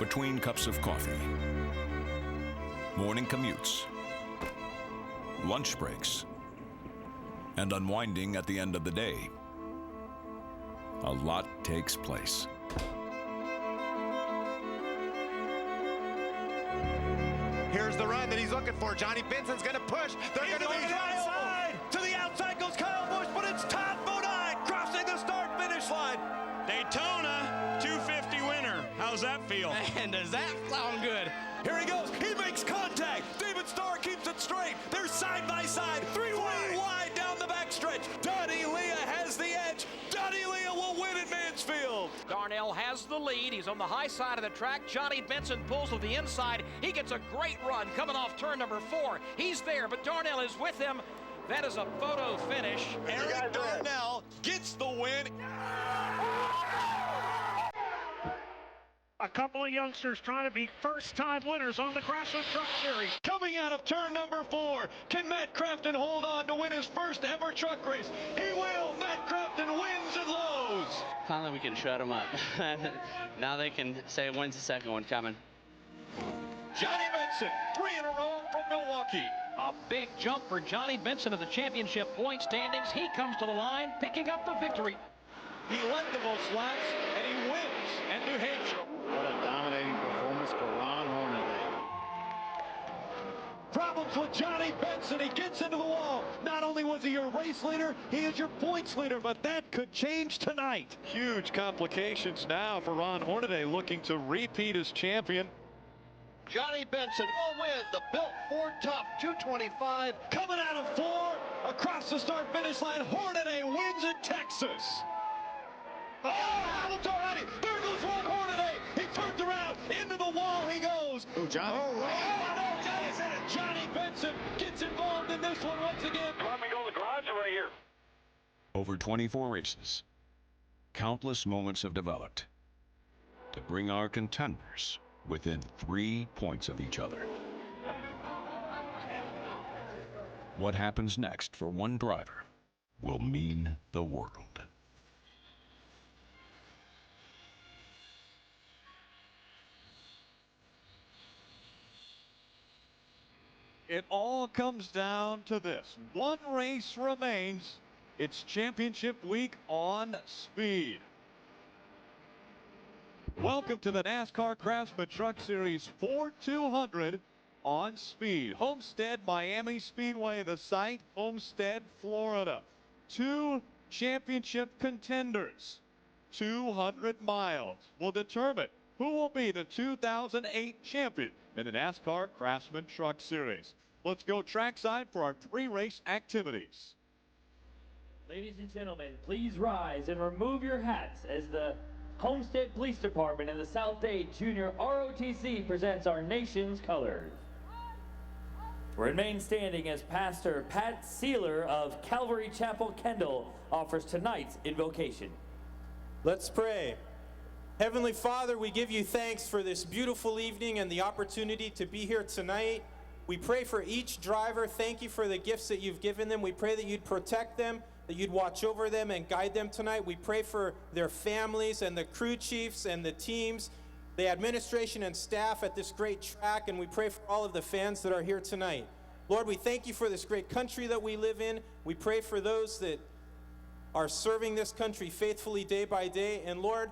between cups of coffee, morning commutes, lunch breaks, and unwinding at the end of the day, a lot takes place. Here's the run that he's looking for. Johnny Benson's going to push. They're going to be outside. To the outside goes Kyle Busch, but it's Todd Bodine crossing the start-finish line. Daytona 250 winner. How's that feel? Man, does that sound good. Here he goes. He makes contact. David Starr keeps it straight. They're side by side. Three wide down the backstretch. Duddy Leah has the edge. Duddy Leah will win at Mansfield. Darnell has the lead. He's on the high side of the track. Johnny Benson pulls to the inside. He gets a great run coming off turn number 4. He's there, but Darnell is with him. That is a photo finish. Eric Darnell gets the win. A couple of youngsters trying to be first-time winners on the Craftsman Truck Series. Coming out of turn number 4, can Matt Crafton hold on to win his first ever truck race? He will. Matt Crafton wins at Lowe's. Finally, we can shut them up. Now they can say, when's the second one coming? Johnny Benson, 3 in a row from Milwaukee. A big jump for Johnny Benson of the championship point standings. He comes to the line, picking up the victory. He led the most laps, and he wins at New Hampshire. What a dominating performance for Ron Hornaday. Problems with Johnny Benson. He gets into the wall. Not only was he your race leader, he is your points leader, but that could change tonight. Huge complications now for Ron Hornaday, looking to repeat as champion. Johnny Benson will win the Built Ford Top 225. Coming out of 4, across the start-finish line, Hornaday wins at Texas. Oh, Hamilton already. There goes Ron Hornaday. He turns around. Into the wall he goes. Oh, Johnny. Oh, no, Johnny Benson gets involved in this one once again. Let me go to the garage right here. Over 24 races, countless moments have developed to bring our contenders within 3 points of each other. What happens next for one driver will mean the world. It all comes down to this. One race remains. It's championship week on speed. Welcome to the NASCAR Craftsman Truck Series 4200 on speed. Homestead-Miami Speedway, the site, Homestead, Florida. 2 championship contenders. 200 miles will determine who will be the 2008 champion in the NASCAR Craftsman Truck Series. Let's go trackside for our 3 race activities. Ladies and gentlemen, please rise and remove your hats as the Homestead Police Department and the South Dade Junior ROTC presents our nation's colors. Remain standing as Pastor Pat Sealer of Calvary Chapel, Kendall offers tonight's invocation. Let's pray. Heavenly Father, we give you thanks for this beautiful evening and the opportunity to be here tonight. We pray for each driver. Thank you for the gifts that you've given them. We pray that you'd protect them, that you'd watch over them and guide them tonight. We pray for their families and the crew chiefs and the teams, the administration and staff at this great track, and we pray for all of the fans that are here tonight. Lord, we thank you for this great country that we live in. We pray for those that are serving this country faithfully day by day. And Lord,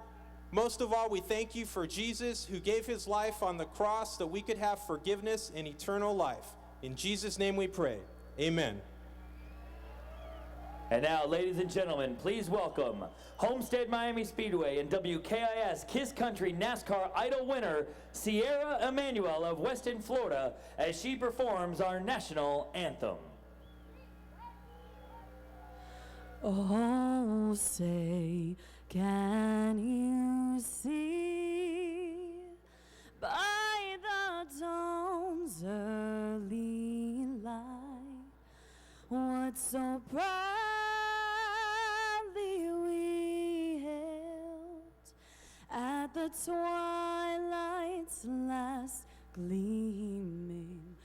most of all, we thank you for Jesus, who gave his life on the cross that we could have forgiveness and eternal life. In Jesus' name we pray. Amen. And now, ladies and gentlemen, please welcome Homestead-Miami Speedway and WKIS Kiss Country NASCAR Idol winner, Sierra Emanuel of Weston, Florida, as she performs our national anthem. Oh, say, can you see by the dawn's early light what so proudly we hailed at the twilight's last gleaming,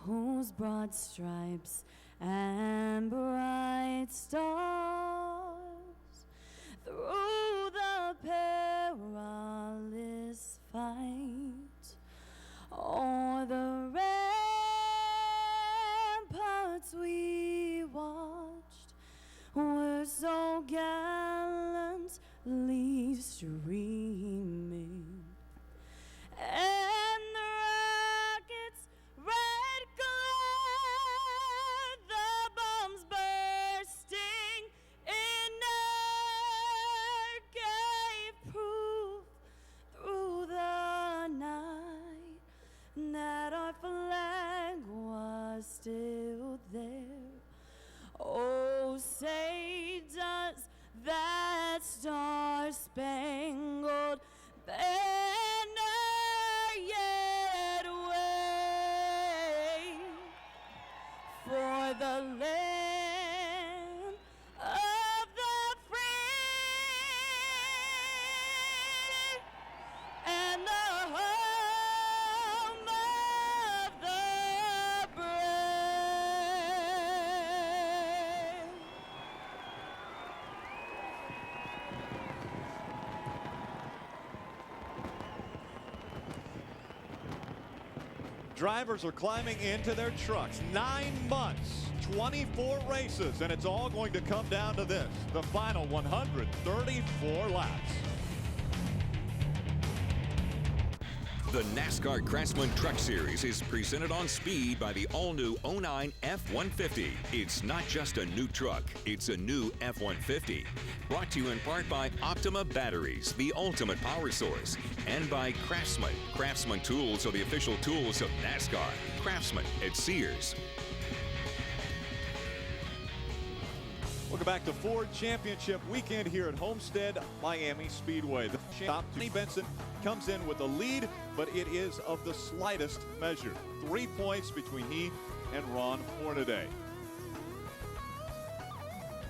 whose broad stripes and bright stars through the perilous fight leaves streaming, and the rocket's red glare, the bombs bursting in air gave proof through the night that our flag was still there. Oh, say does that star-spangled banner yet wave for the land of the free and the home of the brave. Drivers are climbing into their trucks. 9 months, 24 races, and it's all going to come down to this, the final 134 laps. The NASCAR Craftsman Truck Series is presented on speed by the all-new 09 F-150. It's not just a new truck, it's a new F-150. Brought to you in part by Optima Batteries, the ultimate power source, and by Craftsman. Craftsman tools are the official tools of NASCAR. Craftsman at Sears. Welcome back to Ford Championship Weekend here at Homestead-Miami Speedway. The top, Johnny Benson comes in with a lead, but it is of the slightest measure. 3 points between he and Ron Hornaday.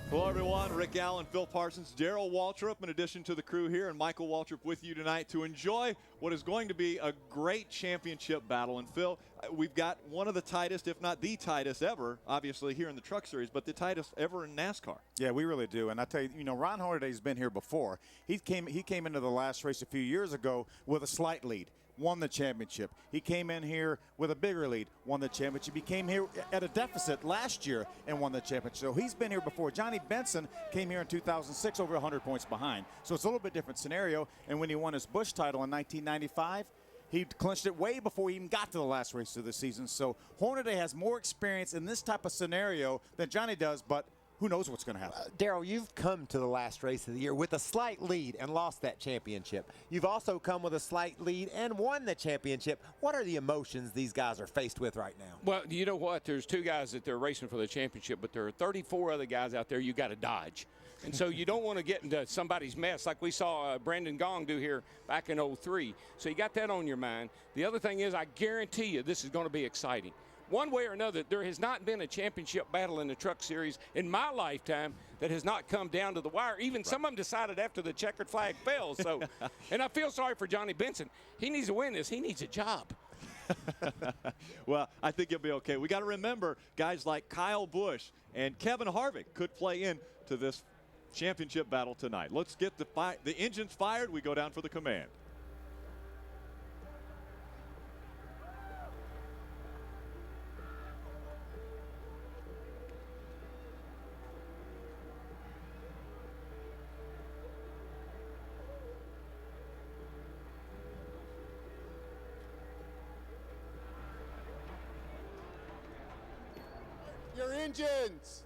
Hello, everyone. Rick Allen, Phil Parsons, Darrell Waltrip, in addition to the crew here, and Michael Waltrip with you tonight to enjoy what is going to be a great championship battle. And Phil, we've got one of the tightest, if not the tightest ever, obviously here in the Truck Series, but the tightest ever in NASCAR. Yeah, we really do. And I tell you, you know, Ron Hornaday's been here before. He came into the last race a few years ago with a slight lead. Won the championship. He came in here with a bigger lead, won the championship. He came here at a deficit last year and won the championship. So he's been here before. Johnny Benson came here in 2006 over 100 points behind. So it's a little bit different scenario. And when he won his Busch title in 1995, he clinched it way before he even got to the last race of the season. So Hornaday has more experience in this type of scenario than Johnny does, but who knows what's going to happen. Darrell, you've come to the last race of the year with a slight lead and lost that championship. You've also come with a slight lead and won the championship. What are the emotions these guys are faced with right now? Well, you know what? There's 2 guys that they're racing for the championship, but there are 34 other guys out there you got to dodge. And so you don't want to get into somebody's mess like we saw Brandon Gong do here back in '03. So you got that on your mind. The other thing is, I guarantee you this is going to be exciting. One way or another, there has not been a championship battle in the Truck Series in my lifetime that has not come down to the wire. Even some of them decided after the checkered flag fell. So, and I feel sorry for Johnny Benson. He needs to win this. He needs a job. Well, I think he'll be okay. We got to remember guys like Kyle Busch and Kevin Harvick could play into this championship battle tonight. Let's get the engines fired. We go down for the command. Your engines.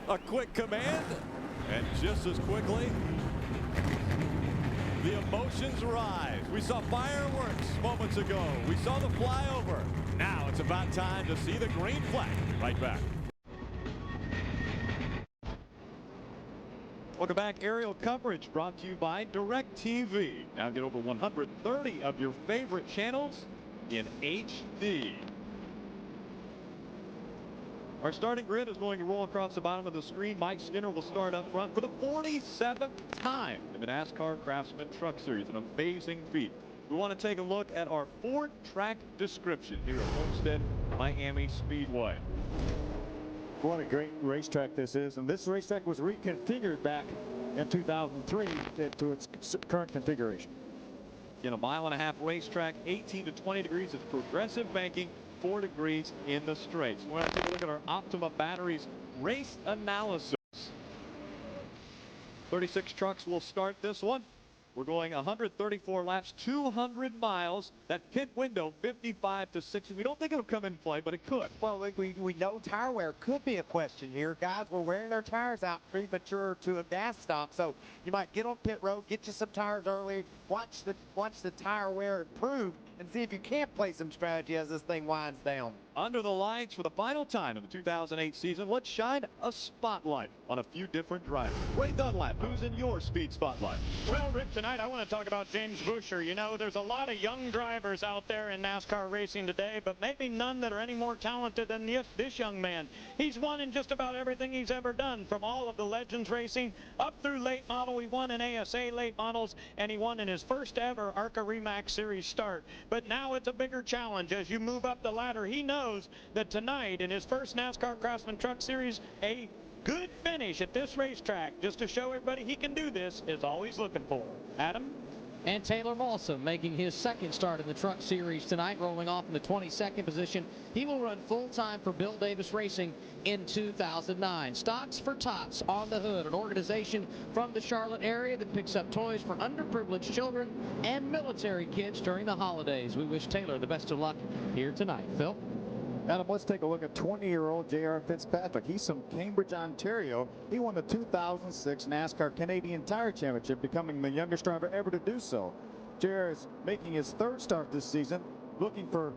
A quick command, and just as quickly, the emotions rise. We saw fireworks moments ago. We saw the flyover. Now it's about time to see the green flag. Right back. Welcome back. Aerial coverage brought to you by DirecTV. Now get over 130 of your favorite channels in HD. Our starting grid is going to roll across the bottom of the screen. Mike Skinner will start up front for the 47th time in the NASCAR Craftsman Truck Series. An amazing feat. We want to take a look at our Ford track description here at Homestead-Miami Speedway. What a great racetrack this is, and this racetrack was reconfigured back in 2003 to its current configuration. In a 1.5-mile racetrack, 18 to 20 degrees of progressive banking, 34 degrees in the straights. We're going to take a look at our Optima batteries race analysis. 36 trucks will start this one. We're going 134 laps, 200 miles. That pit window, 55 to 60. We don't think it'll come in play, but it could. Well, we know tire wear could be a question here. Guys were wearing their tires out premature to a gas stop, so you might get on pit road, get you some tires early, watch the tire wear improve, and see if you can't play some strategy as this thing winds down. Under the lights for the final time of the 2008 season, let's shine a spotlight on a few different drivers. Ray Dunlap, who's in your speed spotlight? Well, Rick, tonight I want to talk about James Buescher. You know, there's a lot of young drivers out there in NASCAR racing today, but maybe none that are any more talented than this young man. He's won in just about everything he's ever done, from all of the Legends racing up through late model. He won in ASA late models, and he won in his first ever ARCA REMAX Series start. But now it's a bigger challenge as you move up the ladder. He knows that tonight in his first NASCAR Craftsman Truck Series, a good finish at this racetrack, just to show everybody he can do this, is all he's looking for. Adam? And Taylor Malsa making his second start in the Truck Series tonight, rolling off in the 22nd position. He will run full-time for Bill Davis Racing in 2009. Stocks for Tots on the Hood, an organization from the Charlotte area that picks up toys for underprivileged children and military kids during the holidays. We wish Taylor the best of luck here tonight. Phil? Adam, let's take a look at 20-year-old J.R. Fitzpatrick. He's from Cambridge, Ontario. He won the 2006 NASCAR Canadian Tire Championship, becoming the youngest driver ever to do so. J.R. is making his third start this season, looking for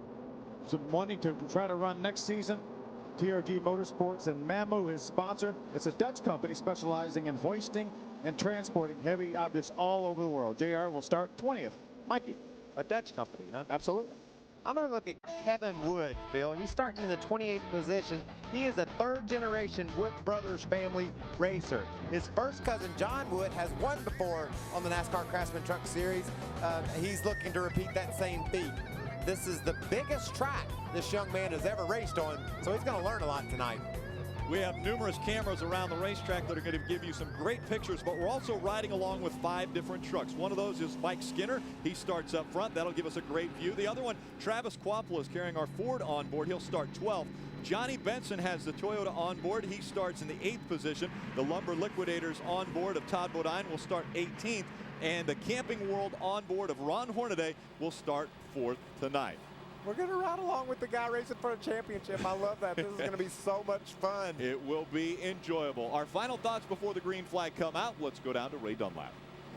some money to try to run next season. TRG Motorsports and Mammo, his sponsor. It's a Dutch company specializing in hoisting and transporting heavy objects all over the world. JR will start 20th. Mikey. A Dutch company, huh? Absolutely. I'm going to look at Kevin Wood, Bill. He's starting in the 28th position. He is a third-generation Wood Brothers family racer. His first cousin, John Wood, has won before on the NASCAR Craftsman Truck Series. He's looking to repeat that same feat. This is the biggest track this young man has ever raced on, so he's going to learn a lot tonight. We have numerous cameras around the racetrack that are going to give you some great pictures, but we're also riding along with 5 different trucks. One of those is Mike Skinner. He starts up front. That'll give us a great view. The other one, Travis Quapple, is carrying our Ford on board. He'll start 12th. Johnny Benson has the Toyota on board. He starts in the 8th position. The Lumber Liquidators on board of Todd Bodine will start 18th. And the Camping World on board of Ron Hornaday will start 4th tonight. We're going to ride along with the guy racing for a championship. I love that. This is going to be so much fun. It will be enjoyable. Our final thoughts before the green flag come out. Let's go down to Ray Dunlap.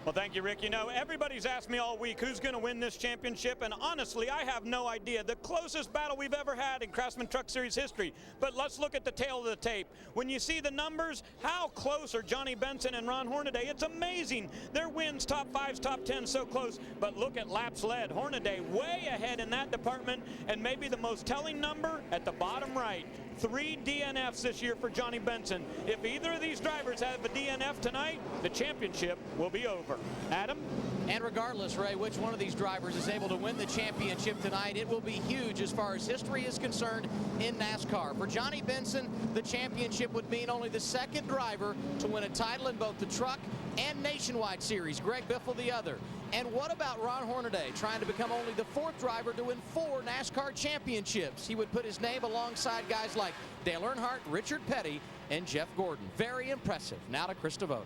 Well, thank you, Rick. You know, everybody's asked me all week who's going to win this championship, and honestly, I have no idea. The closest battle we've ever had in Craftsman Truck Series history. But let's look at the tail of the tape. When you see the numbers, how close are Johnny Benson and Ron Hornaday? It's amazing. Their wins, top 5s, top 10s, so close. But look at laps led. Hornaday way ahead in that department, and maybe the most telling number at the bottom right. 3 DNFs this year for Johnny Benson. If either of these drivers have a DNF tonight, the championship will be over. Adam? And regardless, Ray, which one of these drivers is able to win the championship tonight, it will be huge as far as history is concerned in NASCAR. For Johnny Benson, the championship would mean only the second driver to win a title in both the Truck and Nationwide Series. Greg Biffle the other. And what about Ron Hornaday, trying to become only the 4th driver to win 4 NASCAR championships? He would put his name alongside guys like Dale Earnhardt, Richard Petty, and Jeff Gordon. Very impressive. Now to Chris Devoto.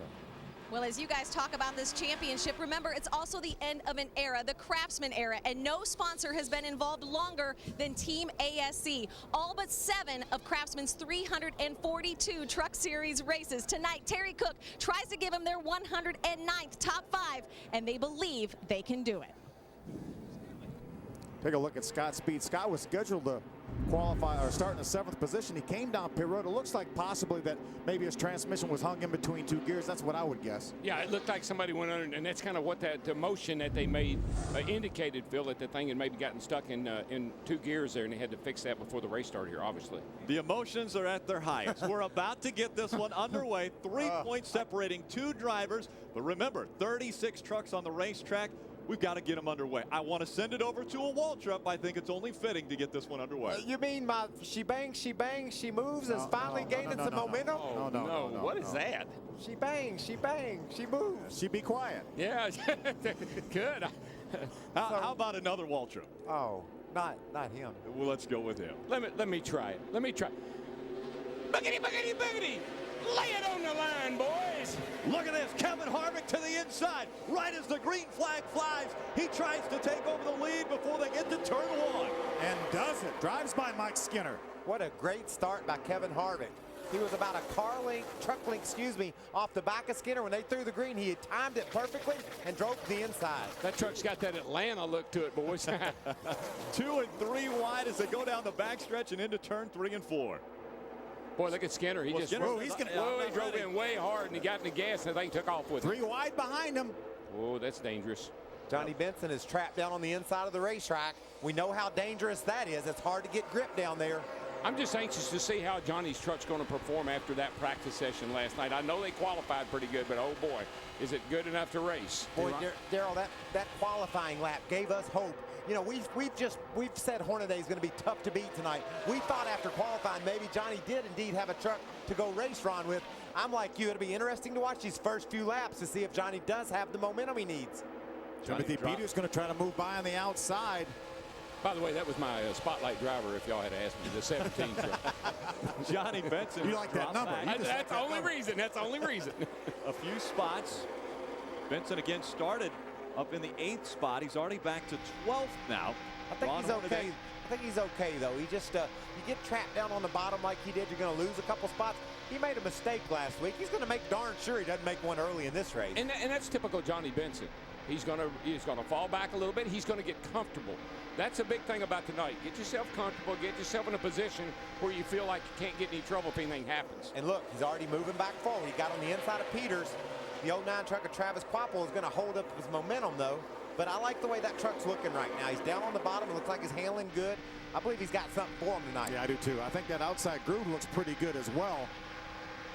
Well, as you guys talk about this championship, remember it's also the end of an era, the Craftsman era, and no sponsor has been involved longer than Team ASC. All but 7 of Craftsman's 342 Truck Series races. Tonight, Terry Cook tries to give them their 109th top 5, and they believe they can do it. Take a look at Scott's speed. Scott was scheduled to qualify or start in the 7th position. He came down pit road. It looks like possibly that maybe his transmission was hung in between 2 gears. That's what I would guess. Yeah, it looked like somebody went under, and that's kind of what the motion that they made indicated, Phil, that the thing had maybe gotten stuck in 2 gears there, and they had to fix that before the race started here, obviously. The emotions are at their highest. We're about to get this one underway. 3 points separating 2 drivers. But remember, 36 trucks on the racetrack. We've got to get them underway. I want to send it over to a Waltrip. I think it's only fitting to get this one underway. You mean my she bangs, she moves is finally gaining some momentum? No. What is that? She bangs, she moves. She be quiet. Yeah, good. How about another Waltrip? Oh, Not him. Well, let's go with him. Let me try it. Let me try. Boogity, boogity, boogity. Lay it on the line, boys. Look at this. Kevin Harvick to the inside. Right as the green flag flies, he tries to take over the lead before they get to turn 1. And does it. Drives by Mike Skinner. What a great start by Kevin Harvick. He was about a truck length, off the back of Skinner. When they threw the green, he had timed it perfectly and drove to the inside. That truck's got that Atlanta look to it, boys. 2 and 3 wide as they go down the backstretch and into turn 3 and 4. Boy, look at Skinner. He drove in way hard, and he got in the gas, and the thing took off with him. 3 wide behind him. Oh, that's dangerous. Johnny Benson is trapped down on the inside of the racetrack. We know how dangerous that is. It's hard to get grip down there. I'm just anxious to see how Johnny's truck's going to perform after that practice session last night. I know they qualified pretty good, but oh boy, is it good enough to race? Boy, Darrell, that qualifying lap gave us hope. You know, we've said Hornaday is going to be tough to beat tonight. We thought after qualifying maybe Johnny did indeed have a truck to go race Ron with. I'm like you, it'll be interesting to watch these first few laps to see if Johnny does have the momentum he needs. Timothy Peters going to try to move by on the outside. By the way, that was my spotlight driver, if y'all had asked me, the 17 truck. Johnny Benson. You like that number. That's the only reason. That's the only reason. A few spots. Benson again started up in the 8th spot. He's already back to 12th now. I think he's okay. I think he's okay, though. He just, you get trapped down on the bottom like he did, you're going to lose a couple spots. He made a mistake last week. He's going to make darn sure he doesn't make one early in this race. And that's typical Johnny Benson. He's going to fall back a little bit. He's going to get comfortable. That's a big thing about tonight. Get yourself comfortable. Get yourself in a position where you feel like you can't get any trouble if anything happens. And look, he's already moving back forward. He got on the inside of Peters. The 09 truck of Travis Quapple is going to hold up his momentum, though. But I like the way that truck's looking right now. He's down on the bottom. It looks like he's handling good. I believe he's got something for him tonight. Yeah, I do too. I think that outside groove looks pretty good as well.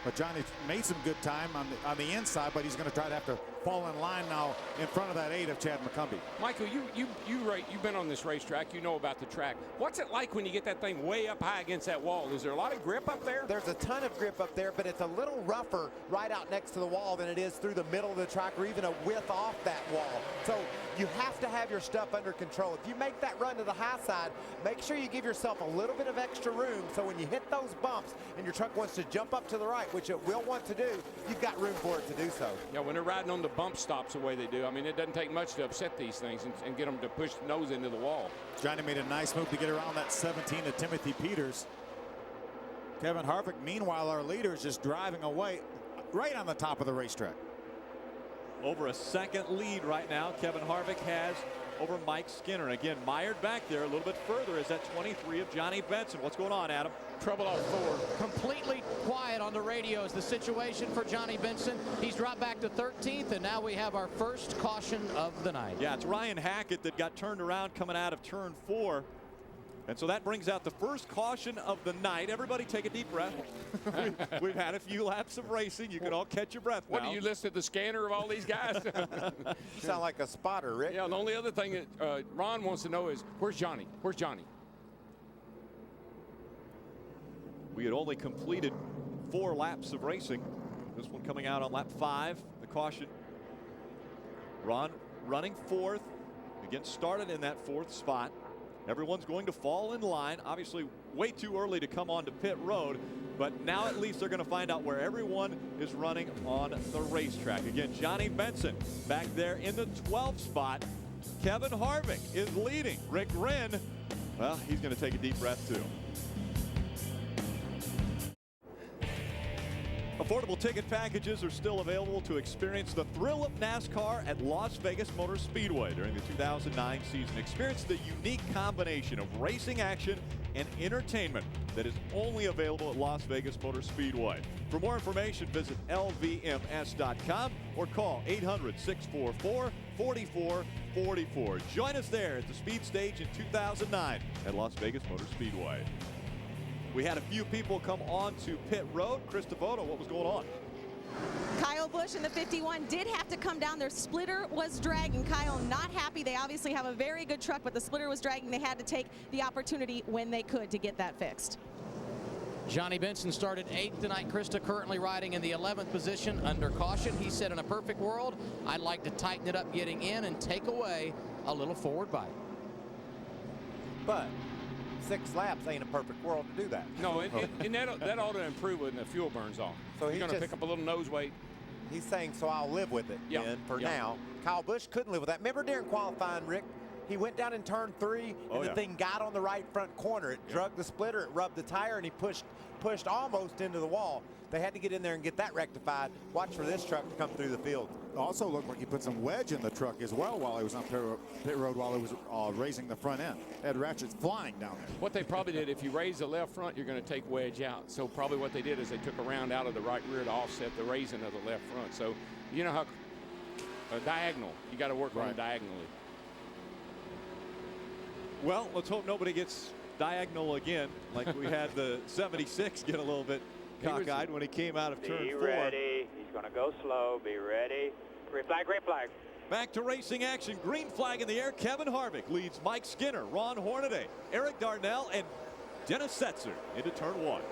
But Johnny made some good time on the inside, but he's going to try to have to fall in line now in front of that 8 of Chad McCumbee. Michael, you've been on this racetrack. You know about the track. What's it like when you get that thing way up high against that wall? Is there a lot of grip up there? There's a ton of grip up there, but it's a little rougher right out next to the wall than it is through the middle of the track or even a width off that wall. So you have to have your stuff under control. If you make that run to the high side, make sure you give yourself a little bit of extra room so when you hit those bumps and your truck wants to jump up to the right, which it will want to do, you've got room for it to do so. Yeah, when they're riding on the bump stops the way they do, I mean, it doesn't take much to upset these things and get them to push the nose into the wall. Johnny made a nice move to get around that 17 of Timothy Peters. Kevin Harvick, meanwhile, our leader is just driving away right on the top of the racetrack. Over a second lead right now, Kevin Harvick has over Mike Skinner. Again, mired back there a little bit further is that 23 of Johnny Benson. What's going on, Adam? Trouble off 4. Completely quiet on the radio is the situation for Johnny Benson. He's dropped back to 13th, and now we have our first caution of the night. Yeah, it's Ryan Hackett that got turned around coming out of turn 4. And so that brings out the first caution of the night. Everybody take a deep breath. We've had a few laps of racing. You can all catch your breath now. What, do you list at the scanner of all these guys? You sound like a spotter, Rick. Yeah, the only other thing that Ron wants to know is, where's Johnny? Where's Johnny? We had only completed 4 laps of racing. This one coming out on lap 5. The caution. Ron running 4th. Again, started in that 4th spot. Everyone's going to fall in line. Obviously, way too early to come onto pit road, but now at least they're going to find out where everyone is running on the racetrack. Again, Johnny Benson back there in the 12th spot. Kevin Harvick is leading. Rick Wren, well, he's going to take a deep breath too. Affordable ticket packages are still available to experience the thrill of NASCAR at Las Vegas Motor Speedway during the 2009 season. Experience the unique combination of racing action and entertainment that is only available at Las Vegas Motor Speedway. For more information, visit lvms.com or call 800-644-4444. Join us there at the Speed Stage in 2009 at Las Vegas Motor Speedway. We had a few people come on to pit road. Chris Devoto, what was going on? Kyle Busch in the 51 did have to come down. Their splitter was dragging. Kyle not happy. They obviously have a very good truck, but the splitter was dragging. They had to take the opportunity when they could to get that fixed. Johnny Benson started 8th tonight. Krista currently riding in the 11th position under caution. He said, in a perfect world, I'd like to tighten it up getting in and take away a little forward bite. But 6 laps ain't a perfect world to do that. No, and that ought to improve when the fuel burns off. So he's going to pick up a little nose weight. He's saying, so I'll live with it then for now. Kyle Busch couldn't live with that. Remember during qualifying, Rick, he went down in turn 3 and the thing got on the right front corner. It drug the splitter, it rubbed the tire, and he pushed almost into the wall. They had to get in there and get that rectified. Watch for this truck to come through the field. Also looked like he put some wedge in the truck as well while he was on pit road while he was raising the front end. Had ratchets flying down there. What they probably did, if you raise the left front, you're going to take wedge out. So probably what they did is they took a round out of the right rear to offset the raising of the left front. So you know how diagonal, you got to work on it diagonally. Well, let's hope nobody gets diagonal again, like we had the 76 get a little bit cockeyed when he came out of turn 4. Be ready. He's going to go slow. Be ready. Green flag, green flag. Back to racing action. Green flag in the air. Kevin Harvick leads Mike Skinner, Ron Hornaday, Eric Darnell, and Dennis Setzer into turn 1. Well,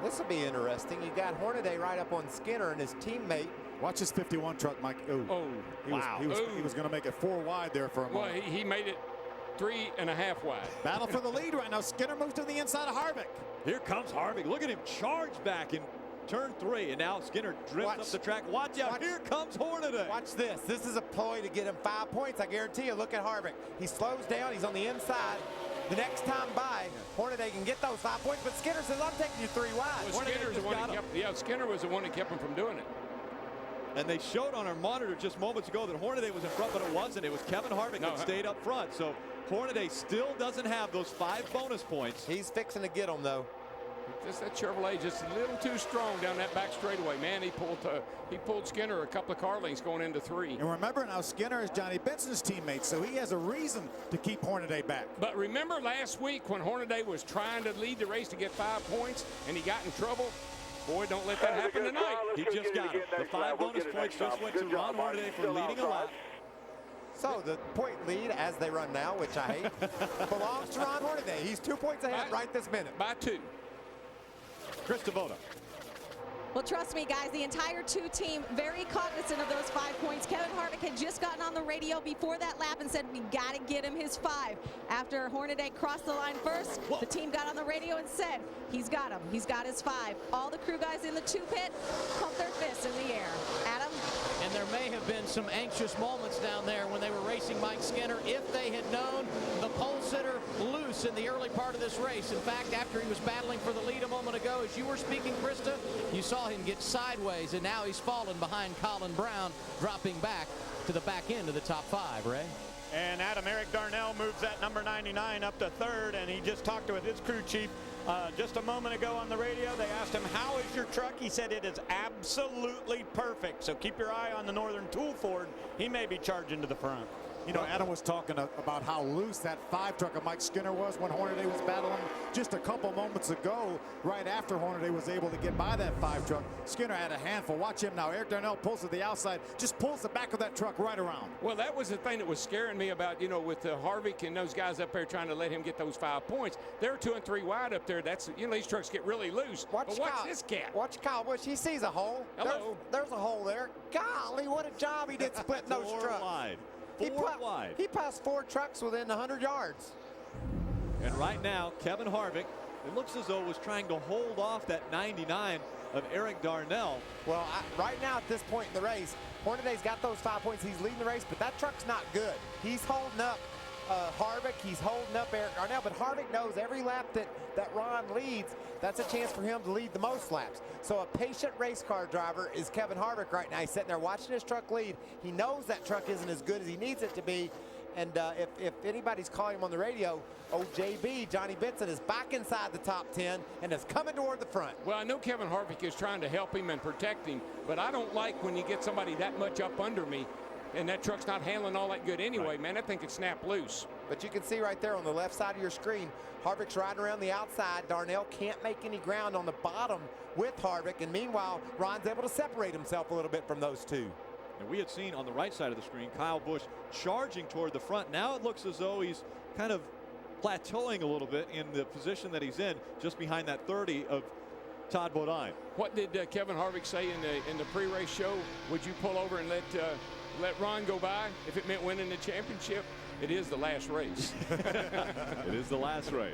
this will be interesting. You got Hornaday right up on Skinner and his teammate. Watch his 51 truck, Mike. He was going to make it 4 wide there for a moment. Well, he made it 3.5 wide. Battle for the lead right now. Skinner moves to the inside of Harvick. Here comes Harvick. Look at him charge back in turn 3, and now Skinner drifts up the track. Watch out. Here comes Hornaday. Watch this. This is a ploy to get him 5 points. I guarantee you. Look at Harvick. He slows down. He's on the inside. The next time by, Hornaday can get those 5 points, but Skinner says, I'm taking you 3 wide. Well, Skinner was the one that kept him from doing it. And they showed on our monitor just moments ago that Hornaday was in front, but it wasn't. It was Kevin Harvick that stayed up front. So Hornaday still doesn't have those 5 bonus points. He's fixing to get them, though. Just that Chevrolet just a little too strong down that back straightaway. Man, he pulled Skinner a couple of car lengths going into 3. And remember now, Skinner is Johnny Benson's teammate, so he has a reason to keep Hornaday back. But remember last week when Hornaday was trying to lead the race to get 5 points and he got in trouble? Boy, don't let that happen tonight. He just got it. The 5 bonus points just went to Ron Hornaday for leading a lap. So the point lead as they run now, which I hate, belongs to Ron Hornaday. He's 2 points ahead right this minute. By 2. Chris Devoto. Well, trust me, guys, the entire 2 team very cognizant of those 5 points. Kevin Harvick had just gotten on the radio before that lap and said, we got to get him his 5. After Hornaday crossed the line first, the team got on the radio and said, he's got him. He's got his 5. All the crew guys in the 2 pit pumped their fists in the air. Adam? And there may have been some anxious moments down there when they were racing Mike Skinner if they had known the pole sitter loose in the early part of this race. In fact, after he was battling for the lead a moment ago, as you were speaking, Krista, you saw him get sideways, and now he's fallen behind Colin Brown, dropping back to the back end of the top 5, Ray. And Adam, Eric Darnell moves that number 99 up to 3rd, and he just talked with his crew chief just a moment ago on the radio. They asked him, how is your truck? He said it is absolutely perfect. So keep your eye on the Northern Tool Ford. He may be charging to the front. You know, Adam was talking about how loose that 5 truck of Mike Skinner was when Hornaday was battling just a couple moments ago. Right after Hornaday was able to get by that 5 truck, Skinner had a handful. Watch him now. Eric Darnell pulls to the outside, just pulls the back of that truck right around. Well, that was the thing that was scaring me about, you know, with Harvick and those guys up there trying to let him get those 5 points. They're 2 and 3 wide up there. That's, you know, these trucks get really loose. Watch this cat. Watch Kyle Busch. He sees a hole. Hello. There's a hole there. Golly, what a job he did splitting those trucks. Wide. He passed 4 trucks within 100 yards. And right now, Kevin Harvick, it looks as though was trying to hold off that 99 of Eric Darnell. Well, right now at this point in the race, Hornaday's got those 5 points. He's leading the race, but that truck's not good. He's holding up Harvick. He's holding up Eric Darnell, but Harvick knows every lap that Ron leads, that's a chance for him to lead the most laps. So a patient race car driver is Kevin Harvick right now. He's sitting there watching his truck lead. He knows that truck isn't as good as he needs it to be. And if anybody's calling him on the radio, JB, Johnny Benson, is back inside the top 10 and is coming toward the front. Well, I know Kevin Harvick is trying to help him and protect him, but I don't like when you get somebody that much up under me and that truck's not handling all that good anyway, man. I think it snapped loose. But you can see right there on the left side of your screen, Harvick's riding around the outside. Darnell can't make any ground on the bottom with Harvick, and meanwhile, Ron's able to separate himself a little bit from those 2. And we had seen on the right side of the screen Kyle Busch charging toward the front. Now it looks as though he's kind of plateauing a little bit in the position that he's in, just behind that 30 of Todd Bodine. What did Kevin Harvick say in the pre-race show? Would you pull over and let let Ron go by. If it meant winning the championship, it is the last race. It is the last race.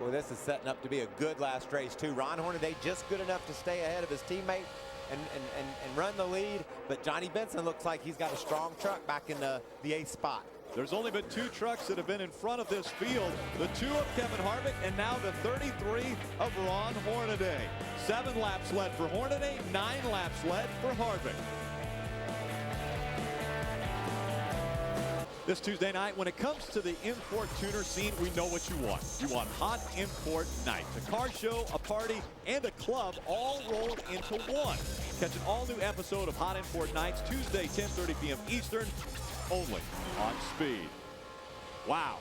Well, this is setting up to be a good last race, too. Ron Hornaday just good enough to stay ahead of his teammate and run the lead. But Johnny Benson looks like he's got a strong truck back in the 8th spot. There's only been 2 trucks that have been in front of this field. The 2 of Kevin Harvick and now the 33 of Ron Hornaday. 7 laps led for Hornaday, 9 laps led for Harvick. This Tuesday night, when it comes to the import tuner scene, we know what you want. You want hot import night. A car show, a party, and a club all rolled into one. Catch an all-new episode of Hot Import Nights, Tuesday, 10:30 p.m. Eastern, only on Speed. Wow.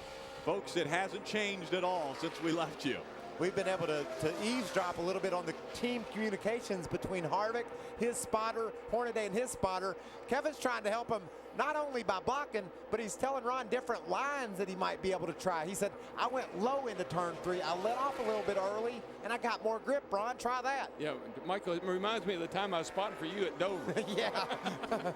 Folks, it hasn't changed at all since we left you. We've been able to eavesdrop a little bit on the team communications between Harvick, his spotter, Hornaday, and his spotter. Kevin's trying to help him not only by blocking, but he's telling Ron different lines that he might be able to try. He said, I went low into turn 3. I let off a little bit early, and I got more grip, Ron. Try that. Yeah, Michael, it reminds me of the time I was spotting for you at Dover. Yeah.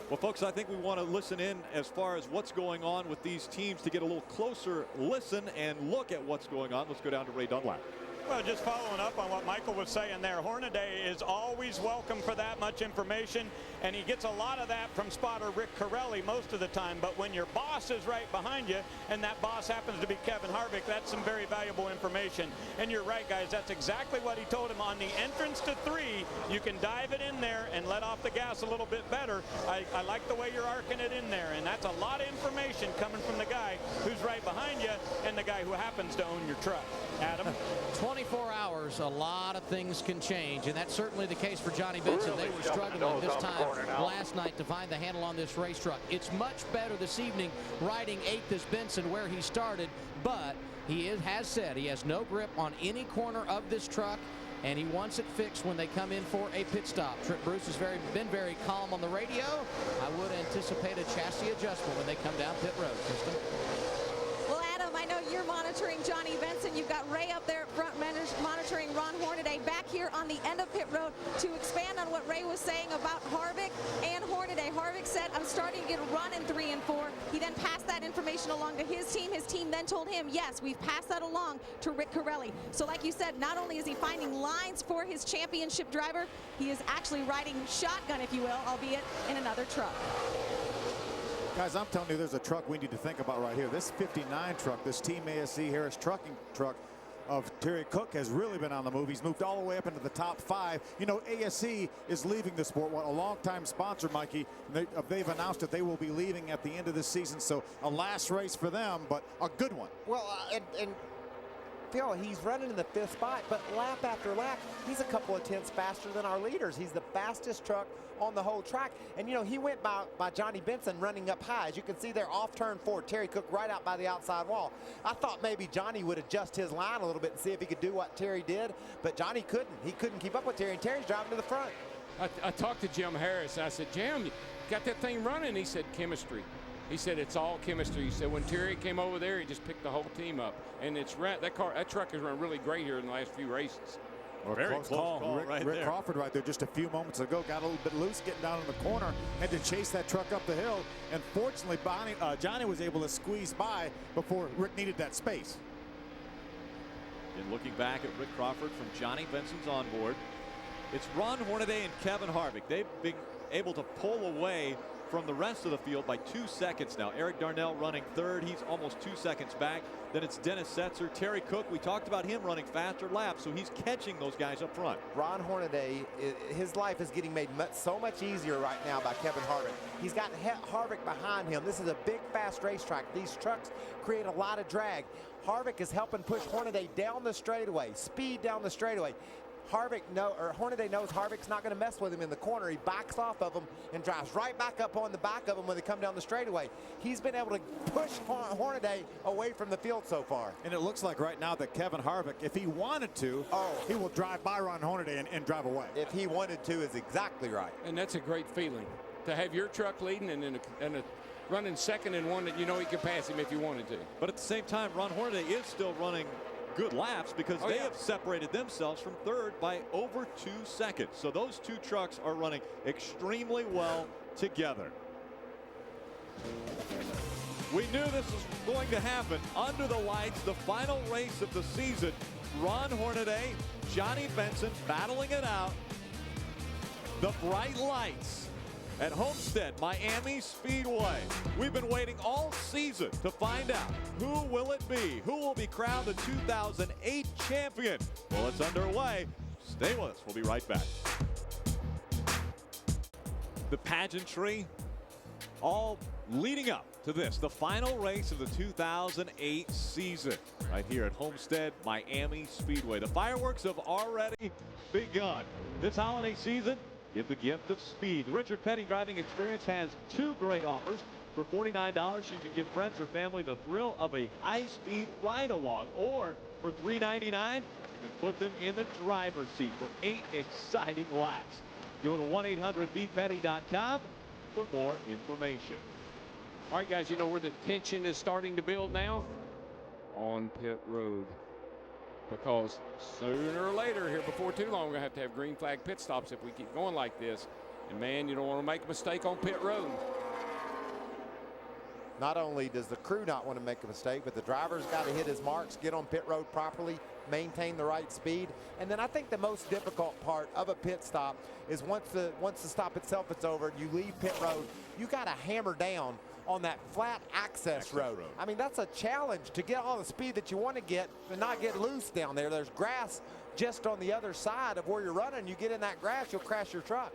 Well, folks, I think we want to listen in as far as what's going on with these teams to get a little closer listen and look at what's going on. Let's go down to Ray Dunlap. Well, just following up on what Michael was saying there, Hornaday is always welcome for that much information, and he gets a lot of that from spotter Rick Corelli most of the time. But when your boss is right behind you, and that boss happens to be Kevin Harvick, that's some very valuable information. And you're right, guys, that's exactly what he told him. On the entrance to 3, you can dive it in there and let off the gas a little bit better. I like the way you're arcing it in there, and that's a lot of information coming from the guy who's right behind you and the guy who happens to own your truck. Adam? 24 hours, a lot of things can change, and that's certainly the case for Johnny Benson. They were struggling this time last night to find the handle on this race truck. It's much better this evening riding 8th as Benson where he started, but he has said he has no grip on any corner of this truck, and he wants it fixed when they come in for a pit stop. Trent Bruce has been very calm on the radio. I would anticipate a chassis adjustment when they come down pit road. Kristen? Well, Adam, I know you're monitoring Johnny Benson. You've got Ray up there at front monitoring Ron Hornaday back here on the end of pit road to expand on what Ray was saying about Harvick and Hornaday. Harvick said, I'm starting to get a run in 3 and 4. He then passed that information along to his team. His team then told him, yes, we've passed that along to Rick Corelli. So like you said, not only is he finding lines for his championship driver, he is actually riding shotgun, if you will, albeit in another truck. Guys, I'm telling you, there's a truck we need to think about right here. This 59 truck, this Team ASC Harris trucking truck of Terry Cook has really been on the move. He's moved all the way up into the top 5. You know, ASC is leaving the sport. What a longtime sponsor, Mikey. They've announced that they will be leaving at the end of this season. So a last race for them, but a good one. Well, and Phil, he's running in the 5th spot, but lap after lap, he's a couple of tenths faster than our leaders. He's the fastest truck on the whole track. And, you know, he went by Johnny Benson running up high. As you can see there, off turn 4, Terry Cook right out by the outside wall. I thought maybe Johnny would adjust his line a little bit and see if he could do what Terry did, but Johnny couldn't. He couldn't keep up with Terry, and Terry's driving to the front. I talked to Jim Harris. I said, Jim, you got that thing running? He said, chemistry. He said it's all chemistry. He said when Terry came over there, he just picked the whole team up, and that truck has run really great here in the last few races. Very close call right Rick there. Crawford right there just a few moments ago got a little bit loose getting down in the corner, had to chase that truck up the hill, and fortunately Johnny was able to squeeze by before Rick needed that space. And looking back at Rick Crawford from Johnny Benson's onboard, it's Ron Hornaday and Kevin Harvick. They've been able to pull away from the rest of the field by 2 seconds now. Eric Darnell running 3rd. He's almost 2 seconds back. Then it's Dennis Setzer. Terry Cook, we talked about him running faster laps, so he's catching those guys up front. Ron Hornaday, his life is getting made so much easier right now by Kevin Harvick. He's got Harvick behind him. This is a big, fast racetrack. These trucks create a lot of drag. Harvick is helping push Hornaday down the straightaway, speed down the straightaway. Hornaday knows Harvick's not going to mess with him in the corner. He backs off of him and drives right back up on the back of him when they come down the straightaway. He's been able to push Hornaday away from the field so far. And it looks like right now that Kevin Harvick, if he wanted to, he will drive by Ron Hornaday and drive away. If he wanted to is exactly right. And that's a great feeling to have your truck leading and running second and one that you know he can pass him if you wanted to. But at the same time, Ron Hornaday is still running good laps because they have separated themselves from third by over 2 seconds. So those two trucks are running extremely well together. We knew this was going to happen under the lights. The final race of the season. Ron Hornaday, Johnny Benson battling it out. The bright lights at Homestead-Miami Speedway. We've been waiting all season to find out who will it be? Who will be crowned the 2008 champion? Well, it's underway. Stay with us. We'll be right back. The pageantry all leading up to this, the final race of the 2008 season, right here at Homestead-Miami Speedway. The fireworks have already begun. This holiday season, give the gift of speed. Richard Petty Driving Experience has two great offers. For $49, you can give friends or family the thrill of a high-speed ride-along. Or for $3.99, you can put them in the driver's seat for 8 exciting laps. Go to 1-800-BPetty.com for more information. All right, guys, you know where the tension is starting to build now? On pit road. Because sooner or later, here before too long, we're going to have green flag pit stops if we keep going like this. And, man, you don't want to make a mistake on pit road. Not only does the crew not want to make a mistake, but the driver's got to hit his marks, get on pit road properly, maintain the right speed. And then I think the most difficult part of a pit stop is once the stop itself is over, you leave pit road, you got to hammer down on that flat access road. I mean, that's a challenge to get all the speed that you want to get and not get loose down there. There's grass just on the other side of where you're running. You get in that grass, you'll crash your truck.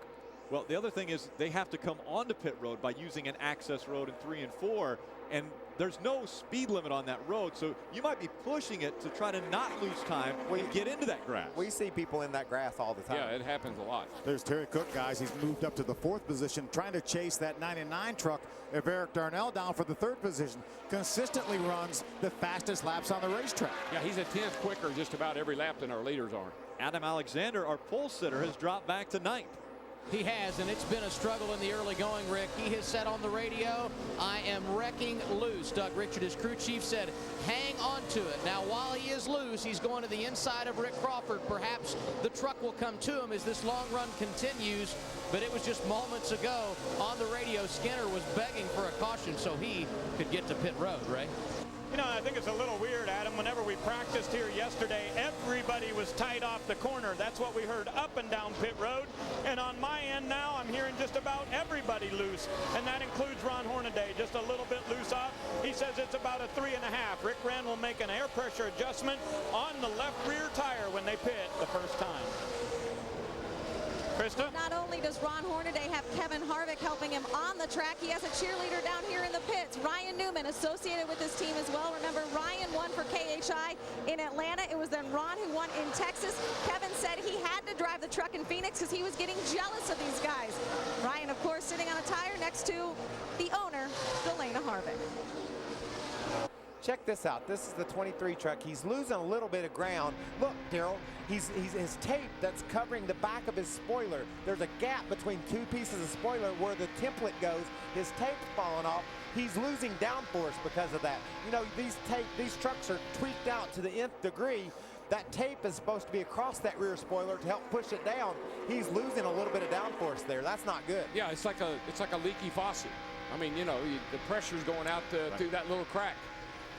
Well, the other thing is they have to come onto pit road by using an access road in 3 and 4, and there's no speed limit on that road, so you might be pushing it to try to not lose time when you get into that grass. We see people in that grass all the time. Yeah, it happens a lot. There's Terry Cook, guys. He's moved up to the 4th position, trying to chase that 99 truck of Eric Darnell down for the 3rd position. Consistently runs the fastest laps on the racetrack. Yeah, he's a 10th quicker just about every lap than our leaders are. Adam Alexander, our pole sitter, has dropped back to 9th. He has, and it's been a struggle in the early going, Rick. He has said on the radio, I am wrecking loose. Doug Richard, his crew chief, said, hang on to it. Now, while he is loose, he's going to the inside of Rick Crawford. Perhaps the truck will come to him as this long run continues, but it was just moments ago on the radio, Skinner was begging for a caution so he could get to pit road, Ray. You know, I think it's a little weird, Adam. Whenever we practiced here yesterday, everybody was tight off the corner. That's what we heard up and down pit road. And on my end now, I'm hearing just about everybody loose. And that includes Ron Hornaday, just a little bit loose off. He says it's about a 3.5. Rick Wren will make an air pressure adjustment on the left rear tire when they pit the first time. Krista? Not only does Ron Hornaday have Kevin Harvick helping him on the track, he has a cheerleader down here in the pits. Ryan Newman associated with this team as well. Remember, Ryan won for KHI in Atlanta. It was then Ron who won in Texas. Kevin said he had to drive the truck in Phoenix because he was getting jealous of these guys. Ryan, of course, sitting on a tire next to the owner, Delana Harvick. Check this out. This is the 23 truck. He's losing a little bit of ground. Look, Daryl, he's his tape that's covering the back of his spoiler. There's a gap between 2 pieces of spoiler where the template goes. His tape's falling off. He's losing downforce because of that. You know, these trucks are tweaked out to the nth degree. That tape is supposed to be across that rear spoiler to help push it down. He's losing a little bit of downforce there. That's not good. Yeah, it's like a leaky faucet. I mean, you know, the pressure's going out through that little crack.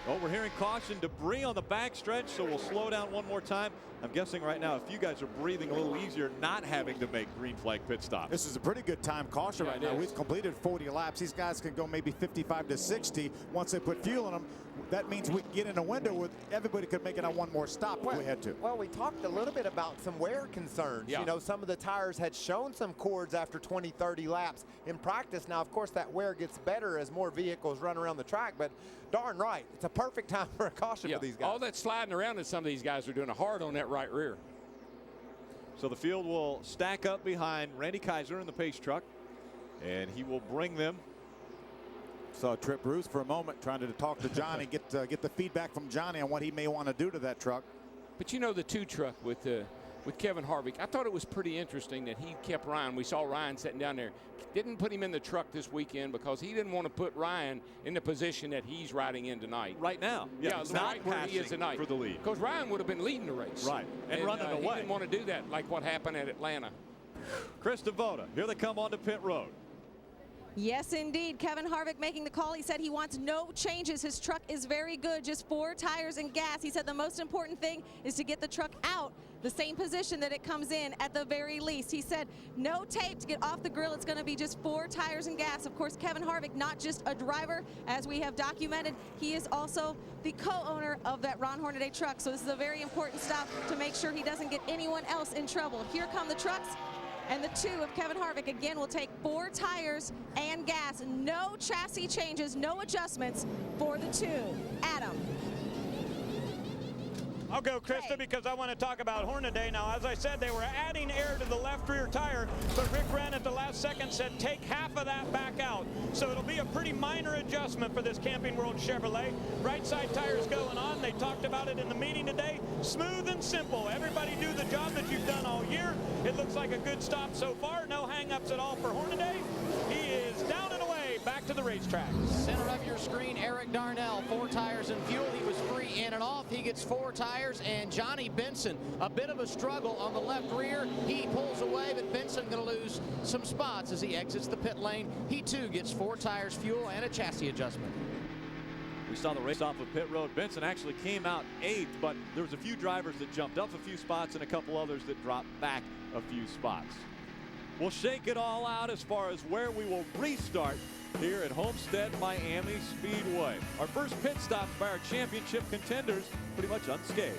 Well, we're hearing caution, debris on the backstretch, so we'll slow down one more time. I'm guessing right now, if you guys are breathing a little easier, not having to make green flag pit stops. This is a pretty good time caution right now. We've completed 40 laps. These guys can go maybe 55 to 60 once they put fuel in them. That means we can get in a window where everybody could make it on one more stop if we had to. Well, we talked a little bit about some wear concerns. Yeah. You know, some of the tires had shown some cords after 20, 30 laps in practice. Now, of course, that wear gets better as more vehicles run around the track, but darn right, it's a perfect time for a caution for these guys. All that sliding around that some of these guys are doing hard on that right rear. So the field will stack up behind Randy Kaiser in the pace truck, and he will bring them. Saw Trip Bruce for a moment trying to talk to Johnny, get the feedback from Johnny on what he may want to do to that truck. But you know, the 2 truck with with Kevin Harvick. I thought it was pretty interesting that he kept Ryan. We saw Ryan sitting down there. Didn't put him in the truck this weekend because he didn't want to put Ryan in the position that he's riding in tonight. Right now. Yeah, right where he is tonight. For the lead. Because Ryan would have been leading the race. Right, and running away. He didn't want to do that like what happened at Atlanta. Chris Devoda, here they come onto pit road. Yes, indeed. Kevin Harvick making the call. He said he wants no changes. His truck is very good, just 4 tires and gas. He said the most important thing is to get the truck out the same position that it comes in at the very least. He said no tape to get off the grill. It's going to be just 4 tires and gas. Of course, Kevin Harvick, not just a driver, as we have documented, he is also the co-owner of that Ron Hornaday truck. So this is a very important stop to make sure he doesn't get anyone else in trouble. Here come the trucks. And the 2 of Kevin Harvick, again, will take 4 tires and gas. No chassis changes, no adjustments for the 2. Adam. I'll go, Krista, because I want to talk about Hornaday. Now, as I said, they were adding air to the left rear tire, but Rick Wren at the last second said take half of that back out. So it'll be a pretty minor adjustment for this Camping World Chevrolet. Right side tires going on. They talked about it in the meeting today. Smooth and simple. Everybody do the job that you've done all year. It looks like a good stop so far. No hang-ups at all for Hornaday. He is down and away, back to the racetrack. Center of your screen, Eric Darnell, 4 tires and fuel. He was free in and off. He gets 4 tires. And Johnny Benson, a bit of a struggle on the left rear. He pulls away, but Benson going to lose some spots as he exits the pit lane. He too gets 4 tires, fuel, and a chassis adjustment. We saw the race off of pit road. Benson actually came out 8th, but there was a few drivers that jumped up a few spots and a couple others that dropped back a few spots. We'll shake it all out as far as where we will restart here at Homestead-Miami Speedway. Our first pit stop by our championship contenders, pretty much unscathed.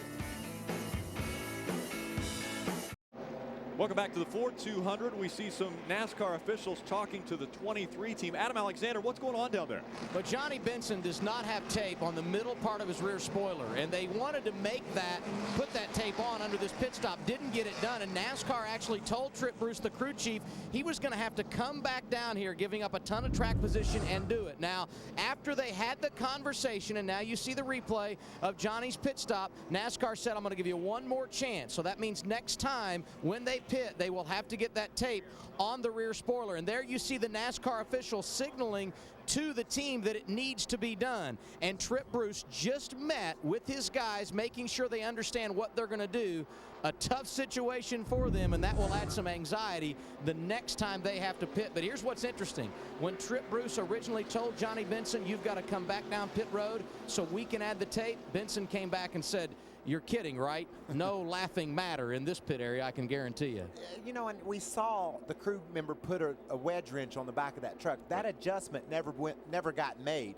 Welcome back to the Ford 200. We see some NASCAR officials talking to the 23 team. Adam Alexander, what's going on down there? But Johnny Benson does not have tape on the middle part of his rear spoiler, and they wanted to make that, put that tape on under this pit stop. Didn't get it done, and NASCAR actually told Trip Bruce, the crew chief, he was going to have to come back down here, giving up a ton of track position and do it. Now, after they had the conversation, and now you see the replay of Johnny's pit stop, NASCAR said, I'm going to give you one more chance. So that means next time when they pit, they will have to get that tape on the rear spoiler. And there you see the NASCAR official signaling to the team that it needs to be done. And Trip Bruce just met with his guys, making sure they understand what they're going to do. A tough situation for them, and that will add some anxiety the next time they have to pit. But here's what's interesting. When Trip Bruce originally told Johnny Benson, you've got to come back down pit road so we can add the tape, Benson came back and said, you're kidding, right? No laughing matter in this pit area, I can guarantee you. You know, and we saw the crew member put a wedge wrench on the back of that truck. That adjustment never got made.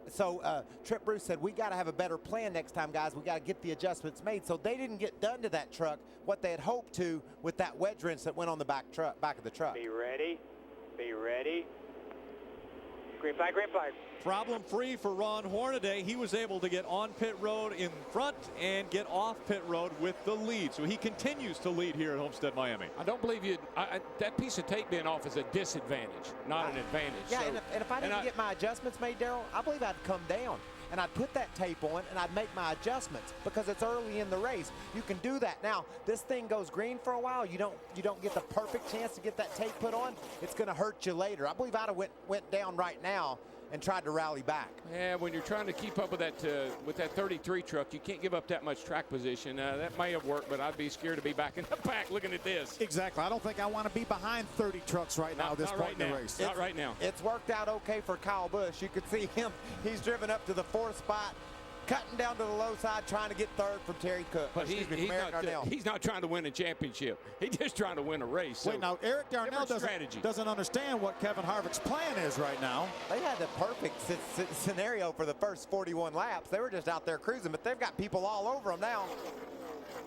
So Trip Bruce said, we got to have a better plan next time, guys. We got to get the adjustments made. So they didn't get done to that truck what they had hoped to with that wedge wrench that went on the back of the truck. Be ready. Be ready. Green flag, green flag. Problem-free for Ron Hornaday. He was able to get on pit road in front and get off pit road with the lead. So he continues to lead here at Homestead-Miami. I don't believe you. That piece of tape being off is a disadvantage, not an advantage. Yeah, so, and if I didn't get my adjustments made, Daryl, I believe I'd come down and I'd put that tape on and I'd make my adjustments because it's early in the race. You can do that. Now, this thing goes green for a while. You don't get the perfect chance to get that tape put on. It's going to hurt you later. I believe I'd have went down right now and tried to rally back. Yeah, when you're trying to keep up with that 33 truck, you can't give up that much track position. That may have worked, but I'd be scared to be back in the pack looking at this. Exactly. I don't think I want to be behind 30 trucks right now at this point in the race. Not right now. It's worked out okay for Kyle Busch. You could see him. He's driven up to the 4th spot, cutting down to the low side, trying to get 3rd from Terry Cook. But he's not trying to win a championship. He's just trying to win a race. So wait, now Eric Darnell doesn't understand what Kevin Harvick's plan is right now. They had the perfect scenario for the first 41 laps. They were just out there cruising, but they've got people all over them now.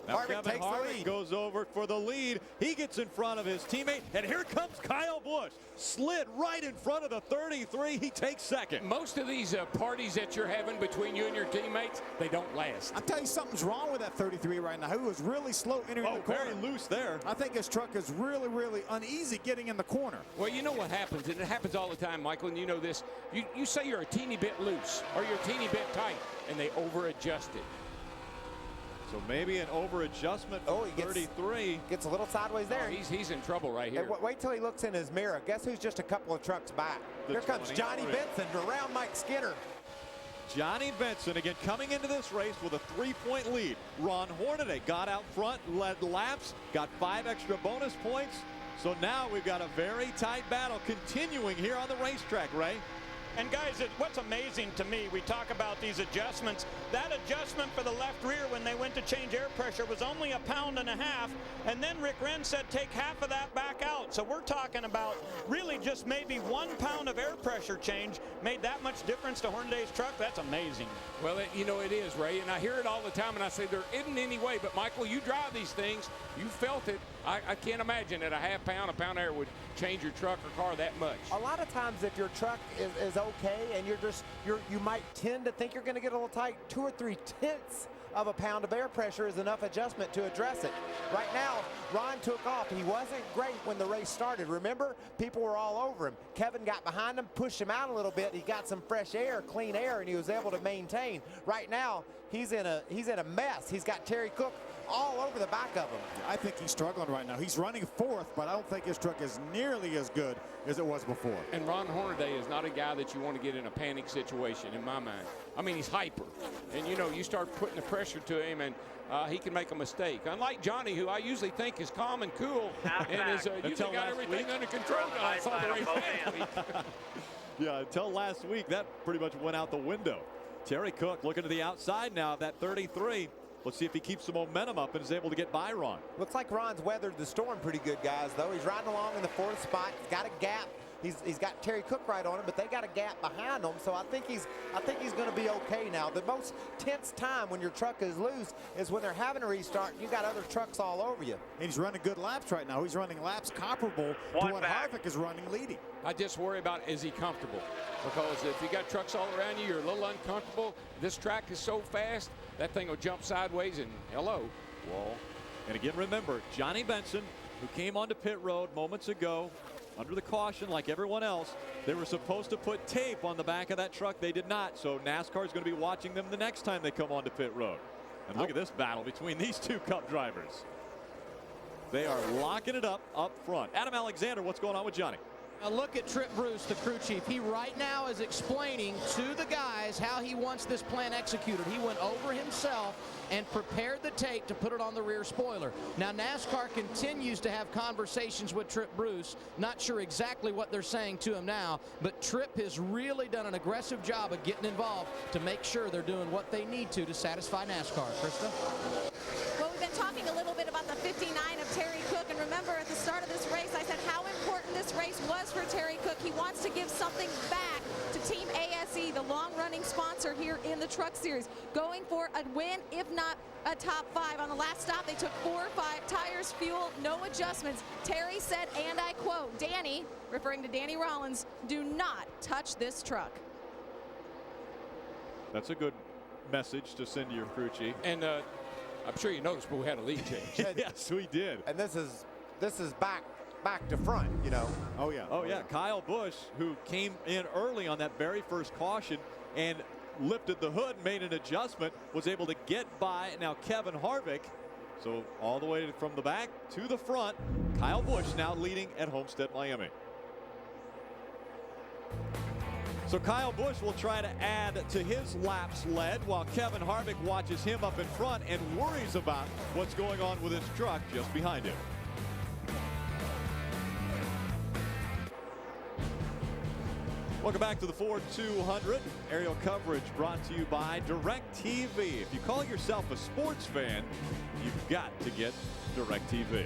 Now Kevin Harvick goes over for the lead. He gets in front of his teammate, and here comes Kyle Busch. Slid right in front of the 33. He takes 2nd. Most of these parties that you're having between you and your teammates, they don't last. I'm telling you, something's wrong with that 33 right now. He was really slow entering the corner. Very loose there. I think his truck is really, really uneasy getting in the corner. Well, you know what happens, and it happens all the time, Michael, and you know this. You say you're a teeny bit loose or you're a teeny bit tight, and they over-adjust it. So maybe an over adjustment. Oh, he gets 33. Gets a little sideways there. Oh, he's in trouble right here. Wait till he looks in his mirror. Guess who's just a couple of trucks back? Here comes Johnny Benson around Mike Skinner. Johnny Benson again coming into this race with a 3-point lead. Ron Hornaday got out front, led laps, got 5 extra bonus points. So now we've got a very tight battle continuing here on the racetrack, Ray. And guys, what's amazing to me, we talk about these adjustments. That adjustment for the left rear when they went to change air pressure was only 1.5 pounds. And then Rick Wren said take half of that back out. So we're talking about really just maybe 1 pound of air pressure change made that much difference to Hornaday's truck. That's amazing. Well, you know, it is, Ray. And I hear it all the time, and I say there isn't any way. But, Michael, you drive these things. You felt it. I can't imagine that a half pound, 1 pound of air would change your truck or car that much. A lot of times if your truck is okay and you might tend to think you're going to get a little tight, 2 or 3 tenths of a pound of air pressure is enough adjustment to address it. Right now, Ron took off. He wasn't great when the race started. Remember, people were all over him. Kevin got behind him, pushed him out a little bit. He got some fresh air, clean air, and he was able to maintain. Right now, he's in a mess. He's got Terry Cook all over the back of him. I think he's struggling right now. He's running 4th, but I don't think his truck is nearly as good as it was before. And Ron Hornaday is not a guy that you want to get in a panic situation, in my mind. I mean, he's hyper. And, you know, you start putting the pressure to him, and he can make a mistake. Unlike Johnny, who I usually think is calm and cool and is usually got everything under control. I saw the race last week. Yeah, until last week, that pretty much went out the window. Terry Cook looking to the outside now of that 33. Let's see if he keeps the momentum up and is able to get by Ron. Looks like Ron's weathered the storm pretty good, guys, though. He's riding along in the 4th spot. He's got a gap. He's got Terry Cook right on him, but they got a gap behind him, so I think he's going to be okay now. The most tense time when your truck is loose is when they're having a restart and you got other trucks all over you. And he's running good laps right now. He's running laps comparable to what Harvick is running leading. I just worry about, is he comfortable? Because if you got trucks all around you, you're a little uncomfortable. This track is so fast, that thing will jump sideways and hello. Wall. And again, remember, Johnny Benson, who came onto pit road moments ago, under the caution like everyone else, they were supposed to put tape on the back of that truck. They did not. So NASCAR is going to be watching them the next time they come onto pit road. And look at this battle between these 2 Cup drivers. They are locking it up front. Adam Alexander, what's going on with Johnny? Now look at Trip Bruce, the crew chief. He right now is explaining to the guys how he wants this plan executed. He went over himself and prepared the tape to put it on the rear spoiler. Now NASCAR continues to have conversations with Trip Bruce. Not sure exactly what they're saying to him now, but Trip has really done an aggressive job of getting involved to make sure they're doing what they need to satisfy NASCAR. Krista? Well, we've been talking a little bit about the 59 of Terry Cook, and remember at the start of this race I said how important this race was for Terry Cook. He wants to give something back to Team ASE, the long-running sponsor here in the Truck Series, going for a win, if not a top 5. On the last stop, they took 4 or 5 tires, fuel, no adjustments. Terry said, and I quote, Danny, referring to Danny Rollins, do not touch this truck. That's a good message to send to your crew chief. And I'm sure you noticed, but we had a lead change. Yes, we did. And this is back to front, you know. Oh yeah. Kyle Busch, who came in early on that very first caution and lifted the hood, made an adjustment, was able to get by now Kevin Harvick. So all the way from the back to the front, Kyle Busch now leading at Homestead-Miami. So Kyle Busch will try to add to his laps led while Kevin Harvick watches him up in front and worries about what's going on with his truck just behind him. Welcome back to the Ford 200. Aerial coverage brought to you by DirecTV. If you call yourself a sports fan, you've got to get DirecTV.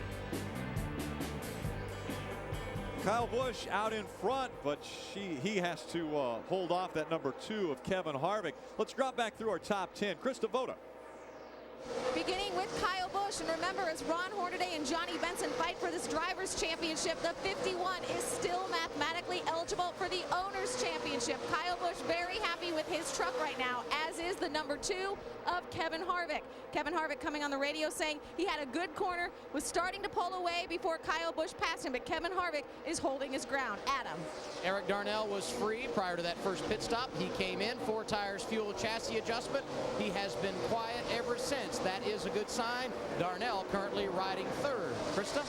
Kyle Busch out in front, but he has to hold off that number 2 of Kevin Harvick. Let's drop back through our top 10. Krista Voda. Beginning with Kyle Busch, and remember, as Ron Hornaday and Johnny Benson fight for this Drivers' Championship, the 51 is still mathematically eligible for the Owners' Championship. Kyle Busch very happy with his truck right now, as is the number 2 of Kevin Harvick. Kevin Harvick coming on the radio saying he had a good corner, was starting to pull away before Kyle Busch passed him, but Kevin Harvick is holding his ground. Adam. Eric Darnell was free prior to that first pit stop. He came in, 4 tires, fuel, chassis adjustment. He has been quiet ever since points. That is a good sign. Darnell currently riding third. Krista?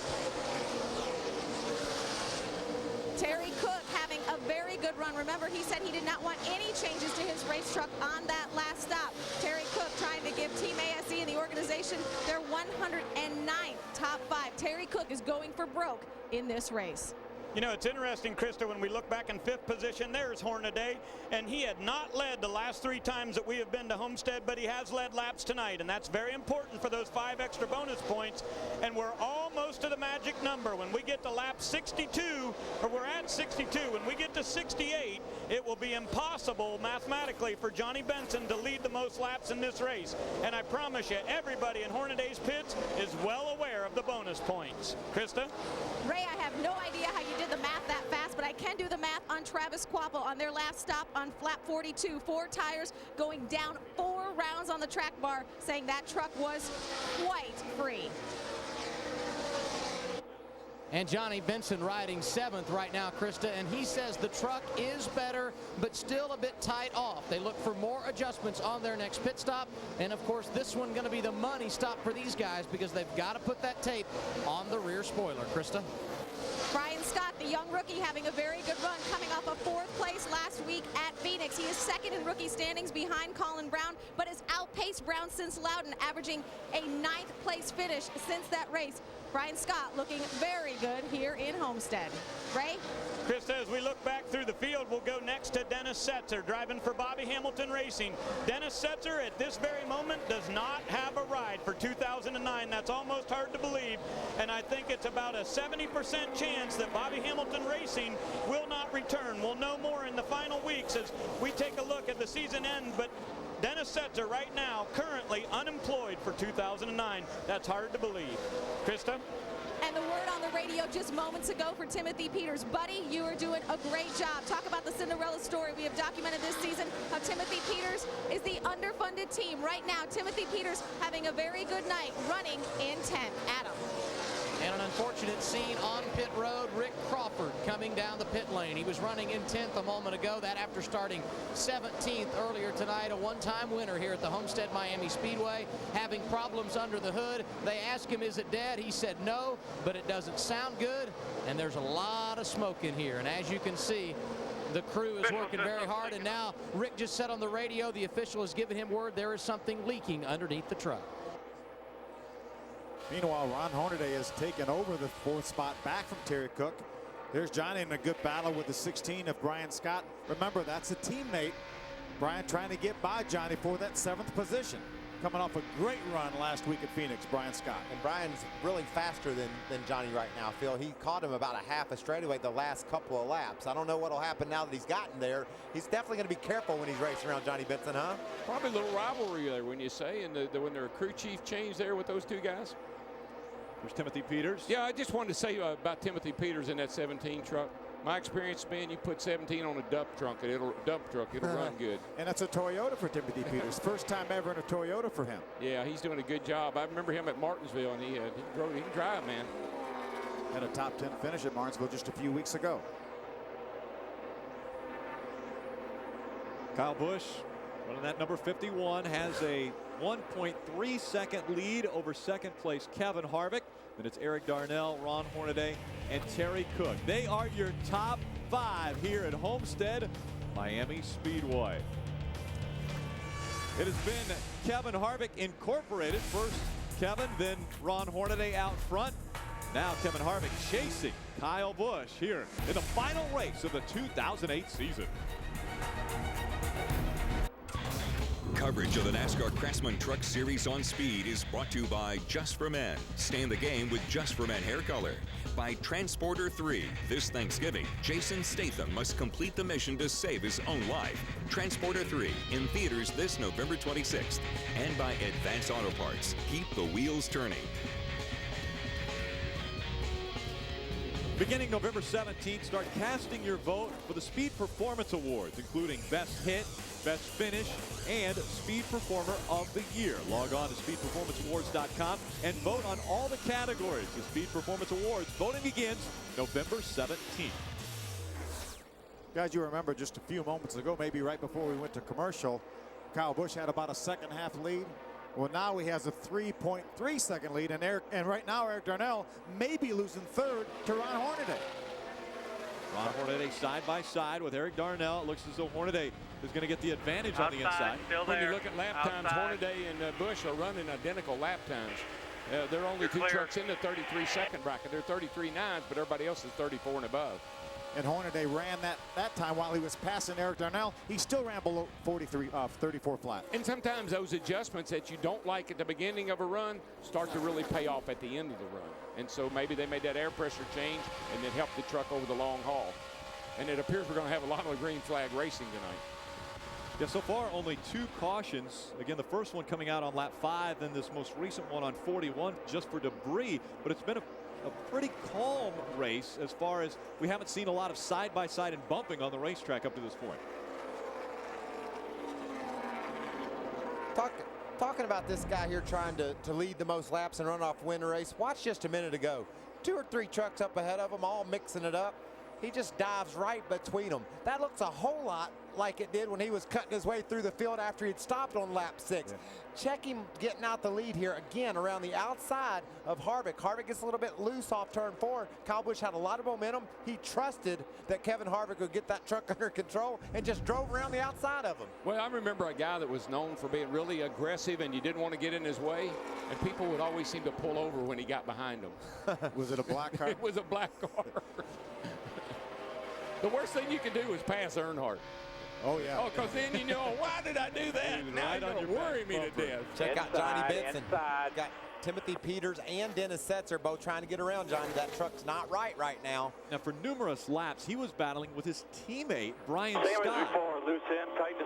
Terry Cook having a very good run. Remember, he said he did not want any changes to his race truck on that last stop. Terry Cook trying to give Team ASE and the organization their 109th top 5. Terry Cook is going for broke in this race. You know, it's interesting, Krista, when we look back in 5th position, there's Hornaday, and he had not led the last 3 times that we have been to Homestead, but he has led laps tonight, and that's very important for those 5 extra bonus points, and we're almost to the magic number. When we get to lap 62, or we're at 62, when we get to 68, it will be impossible mathematically for Johnny Benson to lead the most laps in this race, and I promise you, everybody in Hornaday's pits is well aware of the bonus points. Krista? Ray, I have no idea how you did the math that fast, but I can do the math on Travis Quapple on their last stop on lap 42. 4 tires going down 4 rounds on the track bar, saying that truck was quite free. And Johnny Benson riding 7th right now, Krista, and he says the truck is better, but still a bit tight off. They look for more adjustments on their next pit stop, and of course this one going to be the money stop for these guys because they've got to put that tape on the rear spoiler. Krista? Brian Scott, the young rookie, having a very good run, coming off a 4th place last week at Phoenix. He is 2nd in rookie standings behind Colin Brown, but has outpaced Brown since Loudon, averaging a 9th place finish since that race. Brian Scott looking very good here in Homestead. Ray? Krista, as we look back through the field, we'll go next to Dennis Setzer, driving for Bobby Hamilton Racing. Dennis Setzer, at this very moment, does not have a ride for 2009. That's almost hard to believe, and I think it's about a 70% chance that Bobby Hamilton Racing will not return. We'll know more in the final weeks as we take a look at the season end, but Dennis Setzer right now currently unemployed for 2009. That's hard to believe. Krista? And the word on the radio just moments ago for Timothy Peters. Buddy, you are doing a great job. Talk about the Cinderella story we have documented this season, how Timothy Peters is the underfunded team. Right now, Timothy Peters having a very good night, running in 10th. Adam. And an unfortunate scene on pit road. Rick Crawford coming down the pit lane. He was running in 10th a moment ago. That after starting 17th earlier tonight. A one-time winner here at the Homestead-Miami Speedway. Having problems under the hood. They asked him, is it dead? He said no, but it doesn't sound good. And there's a lot of smoke in here. And as you can see, the crew is working very hard. And now Rick just said on the radio, the official has given him word there is something leaking underneath the truck. Meanwhile, Ron Hornaday has taken over the 4th spot back from Terry Cook. There's Johnny in a good battle with the 16 of Brian Scott. Remember, that's a teammate. Brian trying to get by Johnny for that 7th position. Coming off a great run last week at Phoenix, Brian Scott. And Brian's really faster than Johnny right now, Phil. He caught him about a half a straightaway the last couple of laps. I don't know what'll happen now that he's gotten there. He's definitely going to be careful when he's racing around Johnny Benson, huh? Probably a little rivalry there, when you say, and when their crew chief change there with those 2 guys. There's Timothy Peters. Yeah, I just wanted to say about Timothy Peters in that 17 truck. My experience being, you put 17 on a dump truck, it'll run good. And that's a Toyota for Timothy Peters. First time ever in a Toyota for him. Yeah, he's doing a good job. I remember him at Martinsville, and he can drive, man. Had a top 10 finish at Martinsville just a few weeks ago. Kyle Busch, running that number 51, has a 1.3 second lead over 2nd place Kevin Harvick. Then it's Eric Darnell, Ron Hornaday, and Terry Cook. They are your top 5 here at Homestead-Miami Speedway. It has been Kevin Harvick Incorporated. First Kevin, then Ron Hornaday out front. Now Kevin Harvick chasing Kyle Busch here in the final race of the 2008 season. Coverage of the NASCAR Craftsman Truck Series on Speed is brought to you by Just for Men. Stay in the game with Just for Men hair color. By Transporter 3. This Thanksgiving, Jason Statham must complete the mission to save his own life. Transporter 3 in theaters this November 26th. And by Advance Auto Parts. Keep the wheels turning. Beginning November 17th, start casting your vote for the Speed Performance Awards, including Best Hit, Best Finish, and Speed Performer of the Year. Log on to speedperformanceawards.com and vote on all the categories. The Speed Performance Awards voting begins November 17th. Guys, you remember just a few moments ago, maybe right before we went to commercial, Kyle Busch had about a second half lead. Well, now he has a 3.3 second lead, and right now Eric Darnell may be losing third to Ron Hornaday. Ron Hornaday side by side with Eric Darnell. It looks as though Hornaday is going to get the advantage on the inside. When you look at lap times, Hornaday and Bush are running identical lap times. There are only two trucks in the 33-second bracket. They're 33.9s, but everybody else is 34 and above. And Hornaday ran that time while he was passing Eric Darnell. He still ran below 34 flat. And sometimes those adjustments that you don't like at the beginning of a run start to really pay off at the end of the run. And so maybe they made that air pressure change and it helped the truck over the long haul. And it appears we're going to have a lot of green flag racing tonight. Yeah, so far only 2 cautions. Again, the first one coming out on lap 5, then this most recent one on 41 just for debris. But it's been a pretty calm race as far as we haven't seen a lot of side-by-side and bumping on the racetrack up to this point. Talking about this guy here trying to lead the most laps and run off win a race. Watch just a minute ago. 2 or 3 trucks up ahead of him, all mixing it up. He just dives right between them. That looks a whole lot like it did when he was cutting his way through the field after he'd stopped on lap 6. Yeah. Check him getting out the lead here again around the outside of Harvick. Harvick gets a little bit loose off turn 4. Kyle Busch had a lot of momentum. He trusted that Kevin Harvick would get that truck under control and just drove around the outside of him. Well, I remember a guy that was known for being really aggressive and you didn't want to get in his way, and people would always seem to pull over when he got behind him. Was it a black car? It was a black car. The worst thing you can do is pass Earnhardt. Oh, yeah. Oh, because then you know, why did I do that? Now you're going to worry me to death. Check out Johnny Benson. Got Timothy Peters and Dennis Setzer both trying to get around Johnny. That truck's not right now. Now, for numerous laps, he was battling with his teammate, Brian Same Scott. as before, loose end, tight to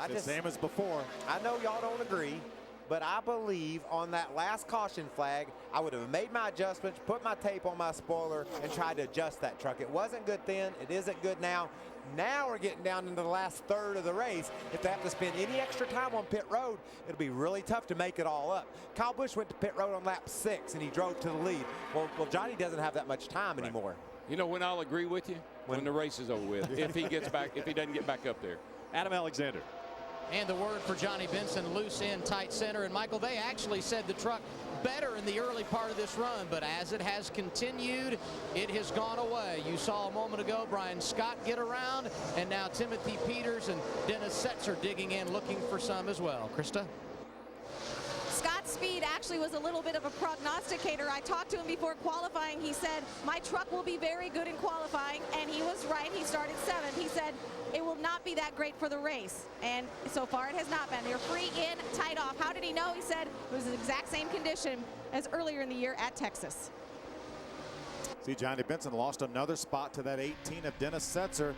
center. Same as before. I know y'all don't agree, but I believe on that last caution flag, I would have made my adjustments, put my tape on my spoiler, and tried to adjust that truck. It wasn't good then. It isn't good now. Now we're getting down into the last third of the race. If they have to spend any extra time on pit road, it'll be really tough to make it all up. Kyle Busch went to pit road on lap 6, and he drove to the lead. Well, Johnny doesn't have that much time anymore. You know when I'll agree with you? When the race is over with. If he gets back, if he doesn't get back up there. Adam Alexander. And the word for Johnny Benson, loose in, tight center. And Michael, they actually said the truck better in the early part of this run, but as it has continued, it has gone away. You saw a moment ago Brian Scott get around, and now Timothy Peters and Dennis Setzer digging in, looking for some as well. Krista? Scott's speed actually was a little bit of a prognosticator. I talked to him before qualifying. He said, my truck will be very good in qualifying, and he was right. He started 7th. He said, it will not be that great for the race, and so far it has not been. They're free in, tight off. How did he know? He said it was the exact same condition as earlier in the year at Texas. See, Johnny Benson lost another spot to that 18 of Dennis Setzer.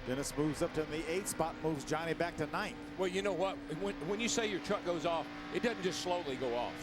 Dennis moves up to the 8th spot, moves Johnny back to 9th. Well, you know what? When you say your truck goes off, it doesn't just slowly go off.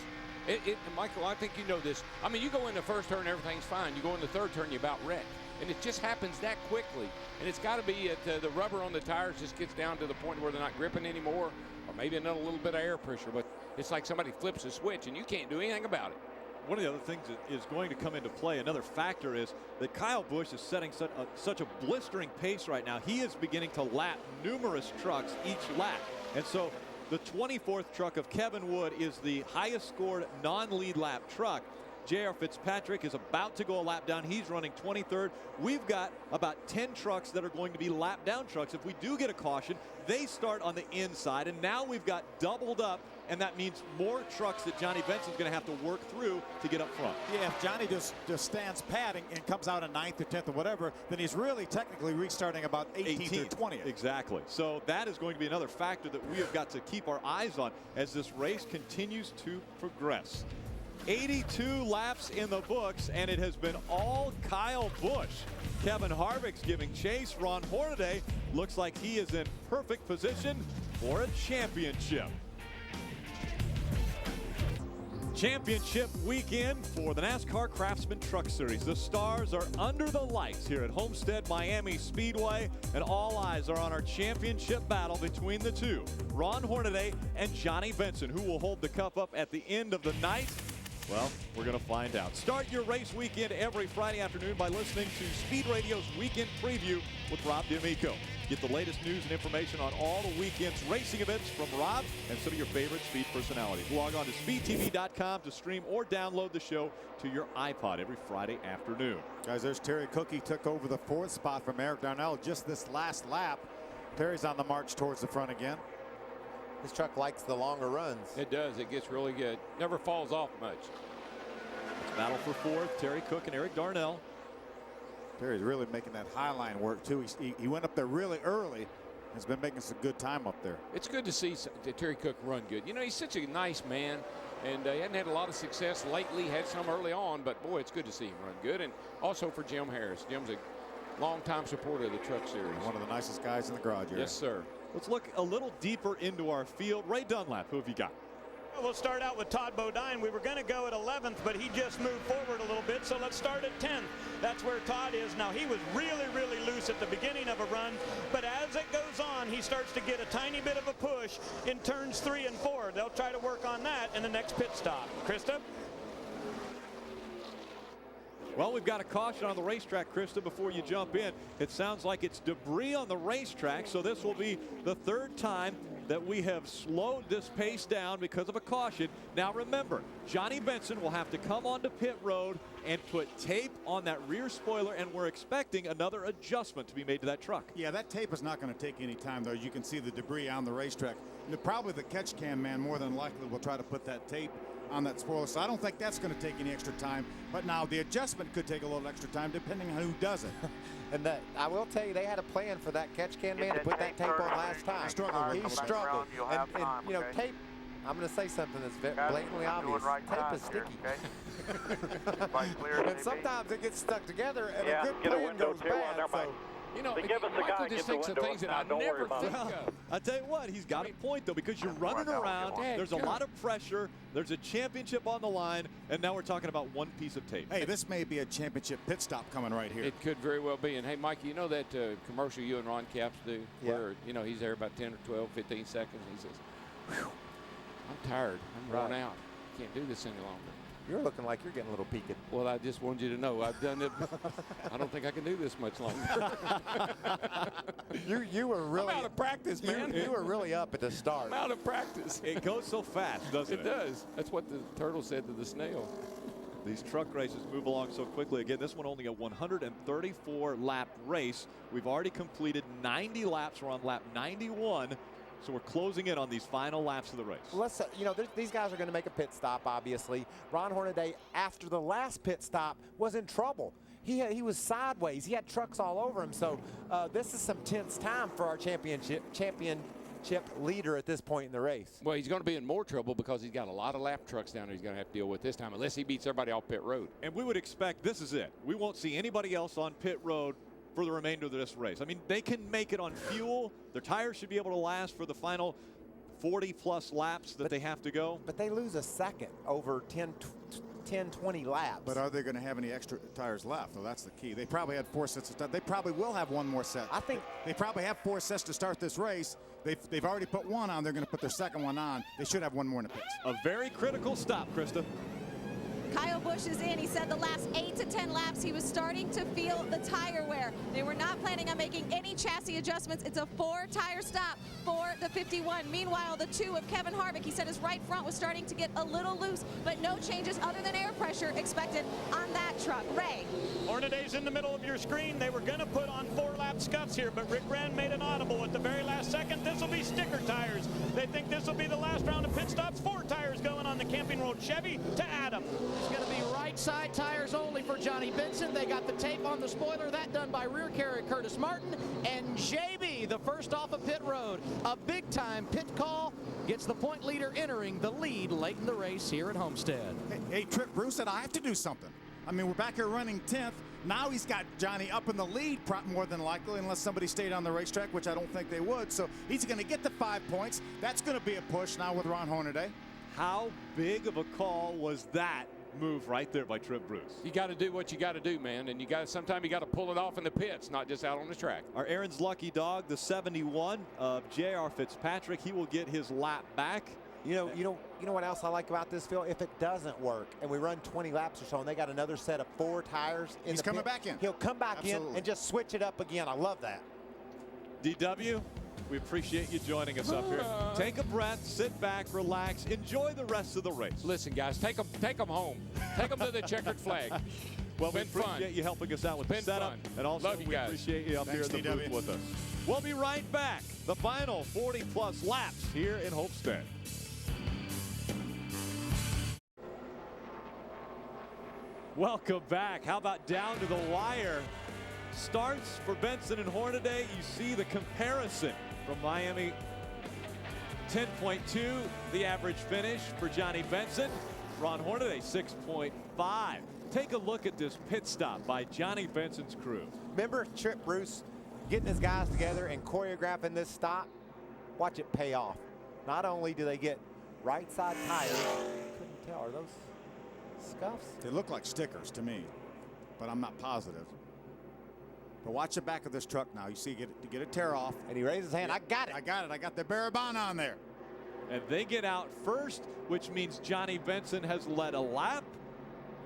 Michael, I think you know this. I mean, you go in the first turn, everything's fine. You go in the third turn, you about wreck. And it just happens that quickly. And it's got to be the rubber on the tires just gets down to the point where they're not gripping anymore, or maybe another little bit of air pressure. But it's like somebody flips a switch, and you can't do anything about it. One of the other things that is going to come into play, another factor, is that Kyle Busch is setting such a blistering pace right now. He is beginning to lap numerous trucks each lap. And so the 24th truck of Kevin Wood is the highest scored non-lead lap truck. J.R. Fitzpatrick is about to go a lap down. He's running 23rd. We've got about 10 trucks that are going to be lap down trucks. If we do get a caution, they start on the inside, and now we've got doubled up, and that means more trucks that Johnny Benson's going to have to work through to get up front. Yeah, if Johnny just stands pat and comes out in 9th or 10th or whatever, then he's really technically restarting about 18th or 20th. Exactly. So that is going to be another factor that we have got to keep our eyes on as this race continues to progress. 82 laps in the books, and it has been all Kyle Busch. Kevin Harvick's giving chase. Ron Hornaday looks like he is in perfect position for a championship. Championship weekend for the NASCAR Craftsman Truck Series. The stars are under the lights here at Homestead-Miami Speedway, and all eyes are on our championship battle between the two, Ron Hornaday and Johnny Benson. Who will hold the cup up at the end of the night? Well, we're going to find out. Start your race weekend every Friday afternoon by listening to Speed Radio's Weekend Preview with Rob D'Amico. Get the latest news and information on all the weekend's racing events from Rob and some of your favorite speed personalities. Log on to speedtv.com to stream or download the show to your iPod every Friday afternoon. Guys, there's Terry Cook. He took over the 4th spot from Eric Darnell just this last lap. Terry's on the march towards the front again. This truck likes the longer runs. It does. It gets really good. Never falls off much. Battle for 4th, Terry Cook and Eric Darnell. Terry's really making that high line work too. He went up there really early. Has been making some good time up there. It's good to see Terry Cook run good. You know, he's such a nice man, and he hadn't had a lot of success lately. Had some early on, but boy, it's good to see him run good. And also for Jim Harris. Jim's a longtime supporter of the Truck Series. One of the nicest guys in the garage area. Yes, sir. Let's look a little deeper into our field. Ray Dunlap, who have you got? We'll start out with Todd Bodine. We were going to go at 11th, but he just moved forward a little bit, so let's start at 10th. That's where Todd is. Now, he was really, really loose at the beginning of a run, but as it goes on, he starts to get a tiny bit of a push in turns 3 and 4. They'll try to work on that in the next pit stop. Krista? Well, we've got a caution on the racetrack, Krista, before you jump in. It sounds like it's debris on the racetrack, so this will be the 3rd time that we have slowed this pace down because of a caution. Now remember, Johnny Benson will have to come onto pit road and put tape on that rear spoiler, and we're expecting another adjustment to be made to that truck. Yeah, that tape is not going to take any time, though. You can see the debris on the racetrack. Probably the catch can man more than likely will try to put that tape on that spoiler, so I don't think that's going to take any extra time. But now the adjustment could take a little extra time depending on who does it. And I will tell you, they had a plan for that catch can man to put that tape on last time. He struggled. And you know, tape, I'm going to say something that's blatantly obvious. Tape is sticky. And sometimes it gets stuck together and a good plan goes bad. So, you know, Michael just thinks of things that I never think of. I tell you what, he's got a point, though, because you're running around. There's a lot of pressure. There's a championship on the line, and now we're talking about one piece of tape. Hey, this may be a championship pit stop coming right here. It could very well be. And, hey, Mike, you know that commercial you and Ron Capps do where, you know, he's there about 10 or 12, 15 seconds, and he says, whew, I'm tired. I'm worn out. Can't do this any longer. You're looking like you're getting a little peaked. Well, I just wanted you to know I've done it. I don't think I can do this much longer. you were really I'm out of practice, man. You were really up at the start. I'm out of practice. It goes so fast, doesn't it? It does. That's what the turtle said to the snail. These truck races move along so quickly. Again, this one only a 134 lap race. We've already completed 90 laps. We're on lap 91. So we're closing in on these final laps of the race. Let's, you know, these guys are going to make a pit stop, obviously. Ron Hornaday, after the last pit stop, was in trouble. He was sideways. He had trucks all over him. So this is some tense time for our championship leader at this point in the race. Well, he's going to be in more trouble because he's got a lot of lap trucks down there he's going to have to deal with this time, unless he beats everybody off pit road. And we would expect this is it. We won't see anybody else on pit road for the remainder of this race. I mean, they can make it on fuel. Their tires should be able to last for the final 40-plus laps that they have to go. But they lose a second over 10, 20 laps. But are they going to have any extra tires left? Well, that's the key. They probably had 4 sets of tires. They probably will have one more set. I think they probably have 4 sets to start this race. They've already put one on. They're going to put their second one on. They should have one more in the pits. A very critical stop, Krista. Kyle Busch is in. He said the last 8 to 10 laps he was starting to feel the tire wear. They were not planning on making any chassis adjustments. It's a 4-tire stop for the 51. Meanwhile, the 2 of Kevin Harvick, he said his right front was starting to get a little loose, but no changes other than air pressure expected on that truck. Ray. Hornaday's in the middle of your screen. They were going to put on 4-lap scuds here, but Rick Brand made an audible at the very last second. This will be sticker tires. They think this will be the last round of pit stops. 4 tires going on the Camping World Chevy to Adam. It's going to be right side tires only for Johnny Benson. They got the tape on the spoiler. That done by rear carrier Curtis Martin. And JB, the first off of pit road. A big-time pit call gets the point leader entering the lead late in the race here at Homestead. Hey, Trip Bruce said I have to do something. I mean, we're back here running 10th. Now he's got Johnny up in the lead more than likely, unless somebody stayed on the racetrack, which I don't think they would. So he's going to get the 5 points. That's going to be a push now with Ron Hornaday. How big of a call was that move right there by Trip Bruce? You got to do what you got to do, man, and sometimes you got to pull it off in the pits, not just out on the track. Our Aaron's lucky dog, the 71 of J.R. Fitzpatrick, he will get his lap back. You know what else I like about this, Phil? If it doesn't work and we run 20 laps or so and they got another set of 4 tires in He's coming back in. He'll come back Absolutely. in and just switch it up again. I love that. DW, we appreciate you joining us up here. Take a breath, sit back, relax, enjoy the rest of the race. Listen, guys, take them home. Take them to the checkered flag. Well, we appreciate you helping us out with the setup. And also, we appreciate you up here in the booth with us. We'll be right back. The final 40-plus laps here in Homestead. Welcome back. How about down to the wire? Starts for Benson and Hornaday. You see the comparison from Miami. 10.2, the average finish for Johnny Benson. Ron Hornaday, 6.5. Take a look at this pit stop by Johnny Benson's crew. Remember Trip Bruce getting his guys together and choreographing this stop? Watch it pay off. Not only do they get right side tires, couldn't tell, are those scuffs? They look like stickers to me, but I'm not positive. But watch the back of this truck now. You see, you get a tear off. And he raises his hand. I got it. I got it. I got the Barabana on there. And they get out first, which means Johnny Benson has led a lap.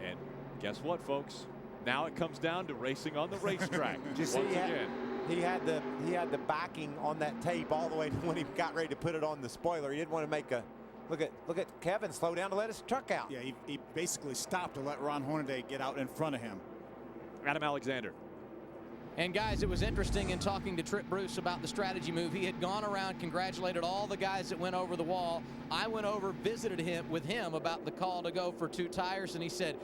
And guess what, folks? Now it comes down to racing on the racetrack. Did you see he had the backing on that tape all the way to when he got ready to put it on the spoiler. He didn't want to make a look at Kevin slow down to let his truck out. Yeah, he basically stopped to let Ron Hornaday get out in front of him. Adam Alexander. And guys, it was interesting in talking to Trip Bruce about the strategy move. He had gone around, congratulated all the guys that went over the wall. I went over, visited him about the call to go for 2 tires, and he said,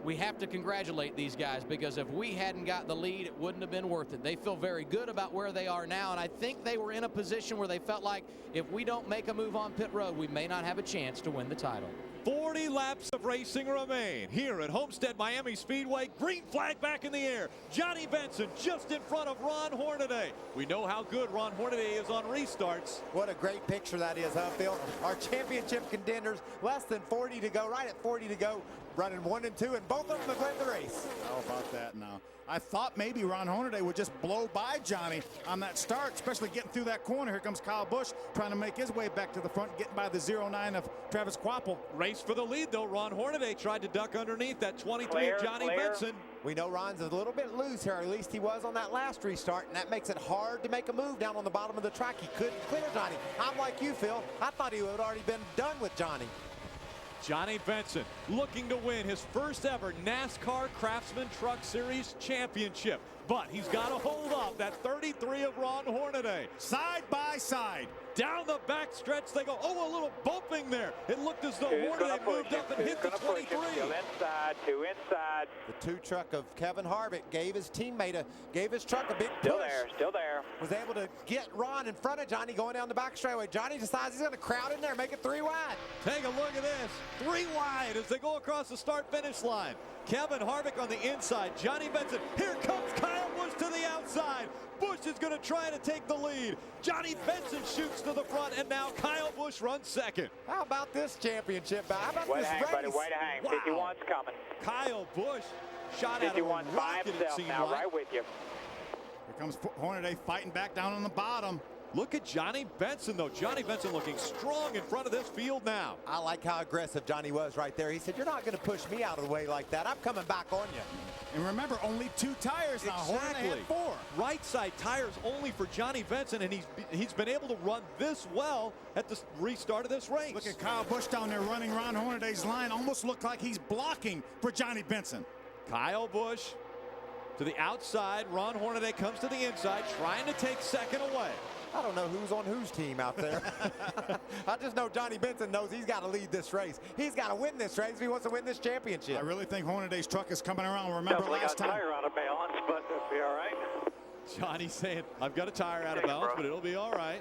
we have to congratulate these guys because if we hadn't got the lead, it wouldn't have been worth it. They feel very good about where they are now, and I think they were in a position where they felt like if we don't make a move on pit road, we may not have a chance to win the title. 40 laps of racing remain here at Homestead-Miami Speedway. Green flag back in the air. Johnny Benson just in front of Ron Hornaday. We know how good Ron Hornaday is on restarts. What a great picture that is, huh, Phil? Our championship contenders, less than 40 to go, right at 40 to go, running 1 and 2, and both of them have led the race. How about that now? I thought maybe Ron Hornaday would just blow by Johnny on that start, especially getting through that corner. Here comes Kyle Busch trying to make his way back to the front, getting by the 09 of Travis Quapple. Race for the lead, though. Ron Hornaday tried to duck underneath that 23 of Johnny Benson. We know Ron's a little bit loose here, or at least he was on that last restart, and that makes it hard to make a move down on the bottom of the track. He couldn't clear Johnny. I'm like you, Phil. I thought he would have already been done with Johnny. Johnny Benson looking to win his first ever NASCAR Craftsman Truck Series championship. But he's got to hold off that 33 of Ron Hornaday. Side by side. Down the back stretch they go. Oh, a little bumping there. It looked as though Hornaday moved up and hit the 23. Still inside, 2 inside. The 2 truck of Kevin Harvick gave his teammate, gave his truck a big push. Still there. Was able to get Ron in front of Johnny going down the back straightaway. Johnny decides he's going to crowd in there, make it 3 wide. Take a look at this. 3 wide as they go across the start-finish line. Kevin Harvick on the inside. Johnny Benson. Here comes Kyle Busch to the outside. Busch is going to try to take the lead. Johnny Benson shoots to the front, and now Kyle Busch runs second. How about this championship? How about way this to hang, race? buddy, way to hang. Wow. 51's coming. Kyle Busch shot at a 51 by rocket, it himself seemed now, like. right with you. Here comes Hornaday fighting back down on the bottom. Look at Johnny Benson, though. Johnny Benson looking strong in front of this field now. I like how aggressive Johnny was right there. He said, you're not going to push me out of the way like that. I'm coming back on you. And remember, only 2 tires now. Hornaday had 4. Right side tires only for Johnny Benson, and he's been able to run this well at the restart of this race. Look at Kyle Busch down there running Ron Hornaday's line. Almost looked like he's blocking for Johnny Benson. Kyle Busch to the outside. Ron Hornaday comes to the inside, trying to take second away. I don't know who's on whose team out there. I just know Johnny Benson knows he's got to lead this race. He's got to win this race if he wants to win this championship. I really think Hornaday's truck is coming around. Remember last time. Tire out of balance, but it'll be all right. Johnny saying, I've got a tire out of balance, but it'll be all right.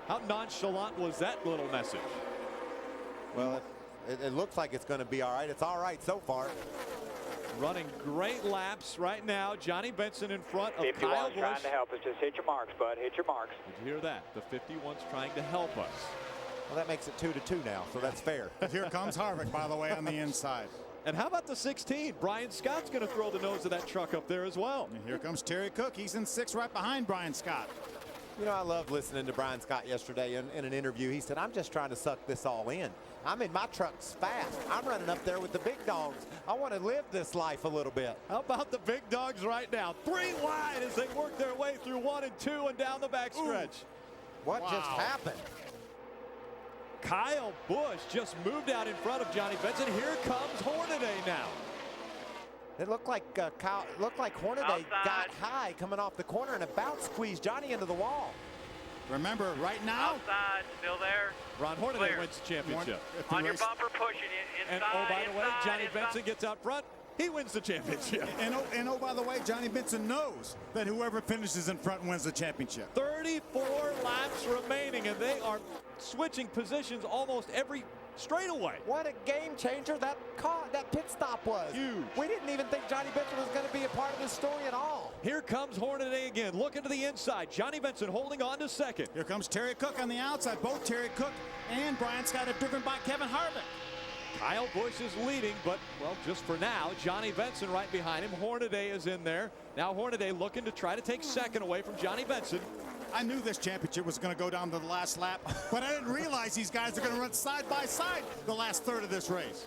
How nonchalant was that little message? Well, it looks like it's going to be all right. It's all right so far. Running great laps right now. Johnny Benson in front of 51's Kyle Busch. trying to help us. Just hit your marks, bud. Hit your marks. Did you hear that? The 51's trying to help us. Well, that makes it 2-2 now, so that's fair. Here comes Harvick, by the way, on the inside. And how about the 16? Brian Scott's going to throw the nose of that truck up there as well. And here comes Terry Cook. He's in 6th right behind Brian Scott. You know, I loved listening to Brian Scott yesterday in an interview. He said, I'm just trying to suck this all in. I mean, my truck's fast. I'm running up there with the big dogs. I want to live this life a little bit. How about the big dogs right now? 3 wide as they work their way through 1 and 2 and down the backstretch. What just happened? Kyle Busch just moved out in front of Johnny Benson. Here comes Hornaday now. It looked like Hornaday got high coming off the corner and about squeezed Johnny into the wall. Remember, right now, Outside, still there. Ron Hornaday wins the championship. On your bumper, pushing it inside. And oh, by the way, Johnny inside. Benson gets out front. He wins the championship. And oh, by the way, Johnny Benson knows that whoever finishes in front wins the championship. 34 laps remaining, and they are switching positions almost every straightaway. What a game changer that pit stop was. Huge. We didn't even think Johnny Benson was going to be a part of this story at all. Here comes Hornaday again, looking to the inside. Johnny Benson holding on to second. Here comes Terry Cook on the outside. Both Terry Cook and Brian Scott are driven by Kevin Harvick. Kyle Busch is leading, but, well, just for now, Johnny Benson right behind him. Hornaday is in there. Now Hornaday looking to try to take second away from Johnny Benson. I knew this championship was going to go down to the last lap, but I didn't realize these guys are going to run side by side the last third of this race.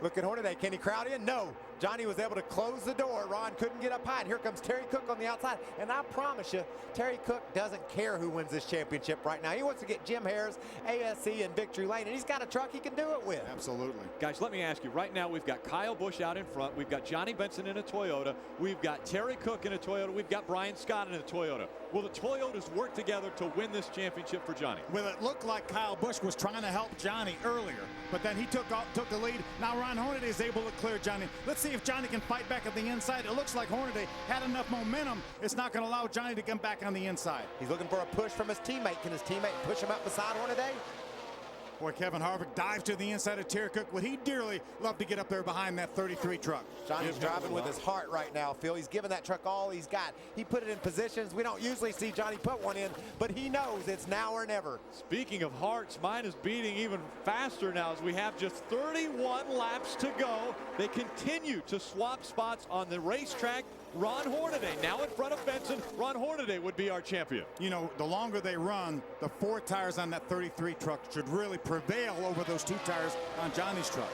Look at Hornaday. Can he crowd in? No. Johnny was able to close the door. Ron couldn't get up high. And here comes Terry Cook on the outside. And I promise you, Terry Cook doesn't care who wins this championship right now. He wants to get Jim Harris, ASC, and Victory Lane. And he's got a truck he can do it with. Absolutely. Guys, let me ask you. Right now, we've got Kyle Busch out in front. We've got Johnny Benson in a Toyota. We've got Terry Cook in a Toyota. We've got Brian Scott in a Toyota. Will the Toyotas work together to win this championship for Johnny? Well, it looked like Kyle Busch was trying to help Johnny earlier, but then he took the lead. Now Ron Hornaday is able to clear Johnny. Let's see if Johnny can fight back at the inside. It looks like Hornaday had enough momentum. It's not going to allow Johnny to come back on the inside. He's looking for a push from his teammate. Can his teammate push him up beside Hornaday? Boy, Kevin Harvick dives to the inside of Terry Cook. Would he dearly love to get up there behind that 33 truck? Johnny's driving with his heart right now, Phil. He's giving that truck all he's got. He put it in positions. We don't usually see Johnny put one in, but he knows it's now or never. Speaking of hearts, mine is beating even faster now as we have just 31 laps to go. They continue to swap spots on the racetrack. Ron Hornaday now in front of Benson. Ron Hornaday would be our champion. You know, the longer they run, the 4 tires on that 33 truck should really prevail over those 2 tires on Johnny's truck.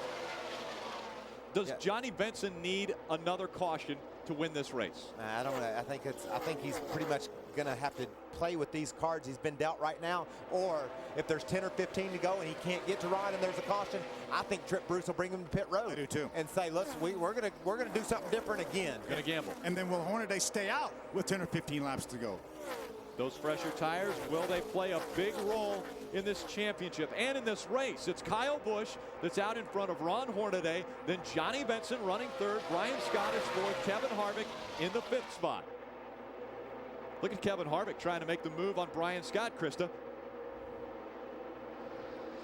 Does Johnny Benson need another caution to win this race? I don't know. I think he's pretty much going to have to play with these cards he's been dealt right now, or if there's 10 or 15 to go and he can't get to Ron and there's a caution, I think Trip Bruce will bring him to pit road. I do too. And say, we're gonna do something different again. Gonna gamble. And then will Hornaday stay out with 10 or 15 laps to go? Those fresher tires, will they play a big role in this championship and in this race? It's Kyle Busch that's out in front of Ron Hornaday, then Johnny Benson running third, Brian Scott is fourth, Kevin Harvick in the 5th spot. Look at Kevin Harvick trying to make the move on Brian Scott, Krista.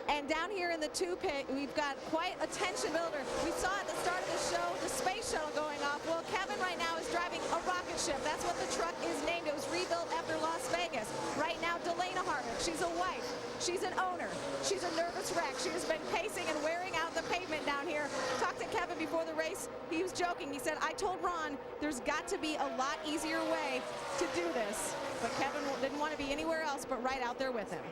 And down here in the 2 pit, we've got quite a tension builder. We saw at the start of the show the space shuttle going off. Well, Kevin right now is driving a rocket ship. That's what the truck is named. It was rebuilt after Las Vegas. Right now, Delana Harvick, she's a wife. She's an owner. She's a nervous wreck. She has been pacing and wearing out the pavement down here. Talked to Kevin before the race. He was joking. He said, I told Ron there's got to be a lot easier way to do this. But Kevin didn't want to be anywhere else but right out there with him.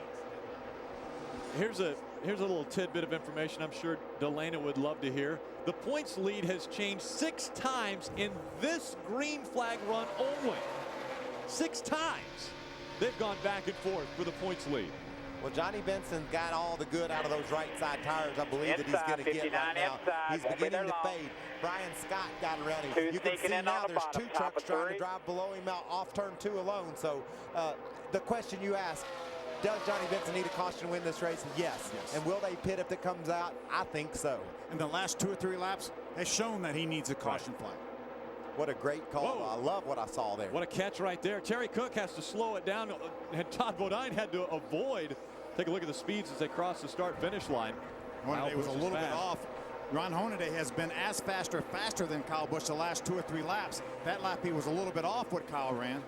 Here's a little tidbit of information I'm sure Delana would love to hear. The points lead has changed 6 times in this green flag run only. 6 times they've gone back and forth for the points lead. Well, Johnny Benson got all the good out of those right side tires. I believe that he's going to get right now. He's beginning to fade. Brian Scott got around him. You can see now there's 2 trucks trying to drive below him out off turn 2 alone. So the question you asked, does Johnny Benson need a caution to win this race? Yes. And will they pit if it comes out? I think so. And the last 2 or 3 laps has shown that he needs a caution flag. What a great call. Whoa. I love what I saw there. What a catch right there. Terry Cook has to slow it down, and Todd Bodine had to avoid. Take a look at the speeds as they cross the start-finish line. Hornaday was a little bit off. Ron Hornaday has been as fast or faster than Kyle Busch the last 2 or 3 laps. That lap he was a little bit off what Kyle ran.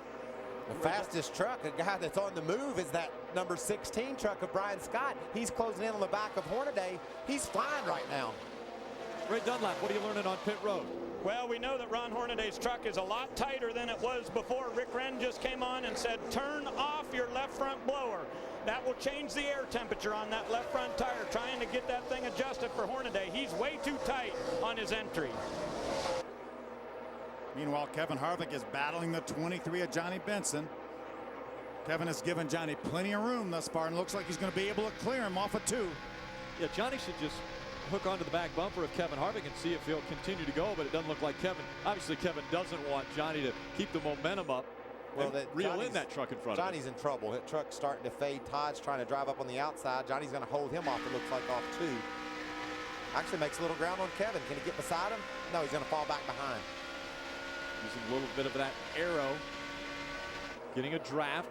The fastest truck, a guy that's on the move, is that number 16 truck of Brian Scott. He's closing in on the back of Hornaday. He's flying right now. Ray Dunlap, what are you learning on pit road? Well, we know that Ron Hornaday's truck is a lot tighter than it was before. Rick Wren just came on and said, turn off your left front blower. That will change the air temperature on that left front tire, trying to get that thing adjusted for Hornaday. He's way too tight on his entry. Meanwhile, Kevin Harvick is battling the 23 of Johnny Benson. Kevin has given Johnny plenty of room thus far and looks like he's going to be able to clear him off of 2. Yeah, Johnny should just hook onto the back bumper of Kevin Harvick and see if he'll continue to go, but it doesn't look like Kevin. Obviously, Kevin doesn't want Johnny to keep the momentum up. Well, reel in that truck in front of him. Johnny's in trouble. That truck's starting to fade. Todd's trying to drive up on the outside. Johnny's going to hold him off, it looks like, off 2. Actually makes a little ground on Kevin. Can he get beside him? No, he's going to fall back behind. Using a little bit of that arrow. Getting a draft.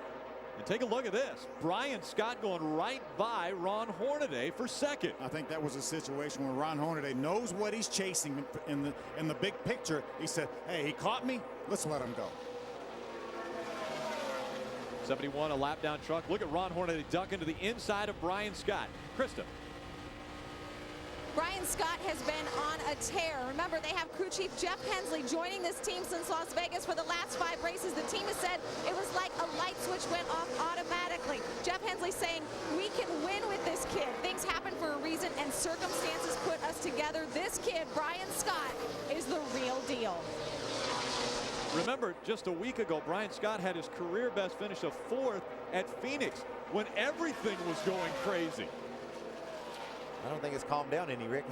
And take a look at this. Brian Scott going right by Ron Hornaday for second. I think that was a situation where Ron Hornaday knows what he's chasing in the big picture. He said, hey, he caught me. Let's let him go. 71, a lap down truck. Look at Ron Hornaday duck into the inside of Brian Scott. Krista. Brian Scott has been on a tear. Remember, they have crew chief Jeff Hensley joining this team since Las Vegas for the last 5 races. The team has said it was like a light switch went off automatically. Jeff Hensley saying, we can win with this kid. Things happen for a reason and circumstances put us together. This kid, Brian Scott, is the real deal. Remember, just a week ago, Brian Scott had his career best finish of 4th at Phoenix when everything was going crazy. I don't think it's calmed down any, Rick.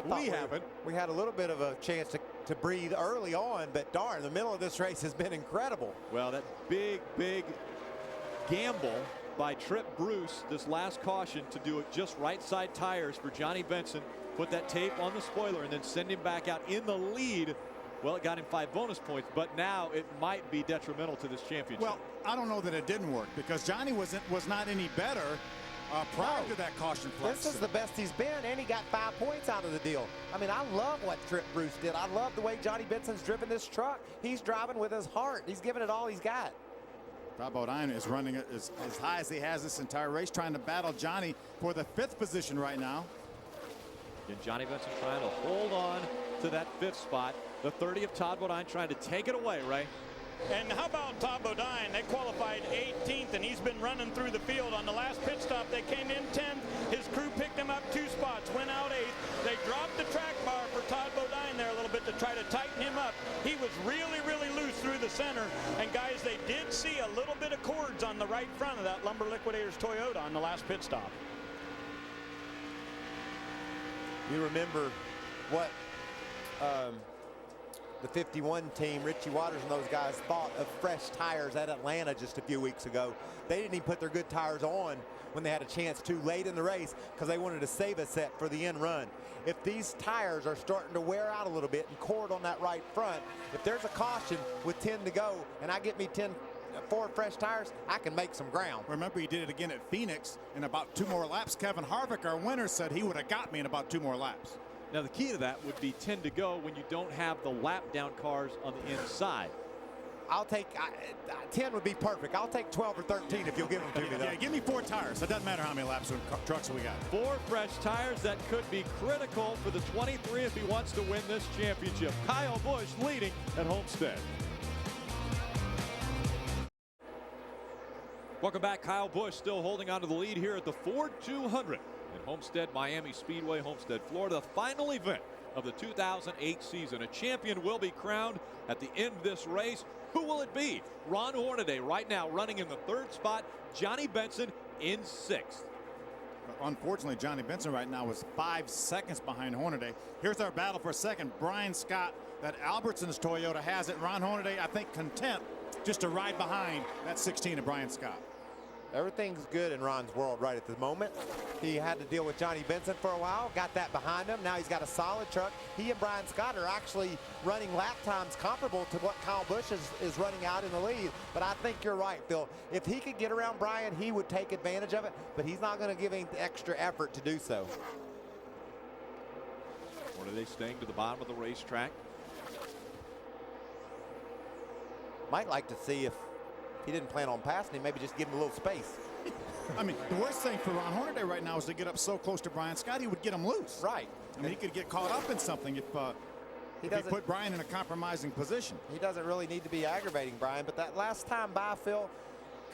We haven't. We had a little bit of a chance to breathe early on, but darn, the middle of this race has been incredible. Well, that big gamble by Trip Bruce, this last caution to do it just right side tires for Johnny Benson, put that tape on the spoiler and then send him back out in the lead. Well, it got him 5 bonus points, but now it might be detrimental to this championship. Well, I don't know that it didn't work because Johnny was not any better prior to that caution flex. This is the best he's been, and he got 5 points out of the deal. I mean, I love what Trip Bruce did. I love the way Johnny Benson's driven this truck. He's driving with his heart. He's giving it all he's got. Todd Bodine is running as high as he has this entire race, trying to battle Johnny for the 5th position right now. And Johnny Benson trying to hold on to that 5th spot. The 30 of Todd Bodine trying to take it away, Ray. And how about Todd Bodine? They qualified 18th, and he's been running through the field. On the last pit stop, they came in 10th. His crew picked him up 2 spots, went out 8th. They dropped the track bar for Todd Bodine there a little bit to try to tighten him up. He was really, really loose through the center. And guys, they did see a little bit of cords on the right front of that Lumber Liquidators Toyota on the last pit stop. You remember what the 51 team, Richie Waters and those guys, thought of fresh tires at Atlanta just a few weeks ago. They didn't even put their good tires on when they had a chance to late in the race because they wanted to save a set for the end run. If these tires are starting to wear out a little bit and cord on that right front, if there's a caution with 10 to go and I get me 4 fresh tires, I can make some ground. Remember, he did it again at Phoenix in about 2 more laps. Kevin Harvick, our winner, said he would have got me in about 2 more laps. Now, the key to that would be 10 to go when you don't have the lap down cars on the inside. I'll take 10 would be perfect. I'll take 12 or 13 if you'll give them to me. Yeah, give me 4 tires. It doesn't matter how many laps or trucks we got. 4 fresh tires that could be critical for the 23 if he wants to win this championship. Kyle Busch leading at Homestead. Welcome back. Kyle Busch still holding on to the lead here at the Ford 200 at Homestead-Miami Speedway, Homestead, Florida. The final event of the 2008 season. A champion will be crowned at the end of this race. Who will it be? Ron Hornaday right now running in the 3rd spot. Johnny Benson in 6th. Unfortunately, Johnny Benson right now is 5 seconds behind Hornaday. Here's our battle for second. Brian Scott, that Albertson's Toyota has it. Ron Hornaday, I think, content just to ride behind that 16 of Brian Scott. Everything's good in Ron's world right at the moment. He had to deal with Johnny Benson for a while, got that behind him. Now he's got a solid truck. He and Brian Scott are actually running lap times comparable to what Kyle Busch is running out in the lead. But I think you're right, Phil. If he could get around Brian, he would take advantage of it, but he's not going to give him the extra effort to do so. Hornaday staying to the bottom of the racetrack. Might like to see if he didn't plan on passing him, maybe just give him a little space. I mean, the worst thing for Ron Hornaday right now is to get up so close to Brian Scott, he would get him loose. Right. I mean, he could get caught up in something if if he put Brian in a compromising position. He doesn't really need to be aggravating Brian, but that last time by, Phil,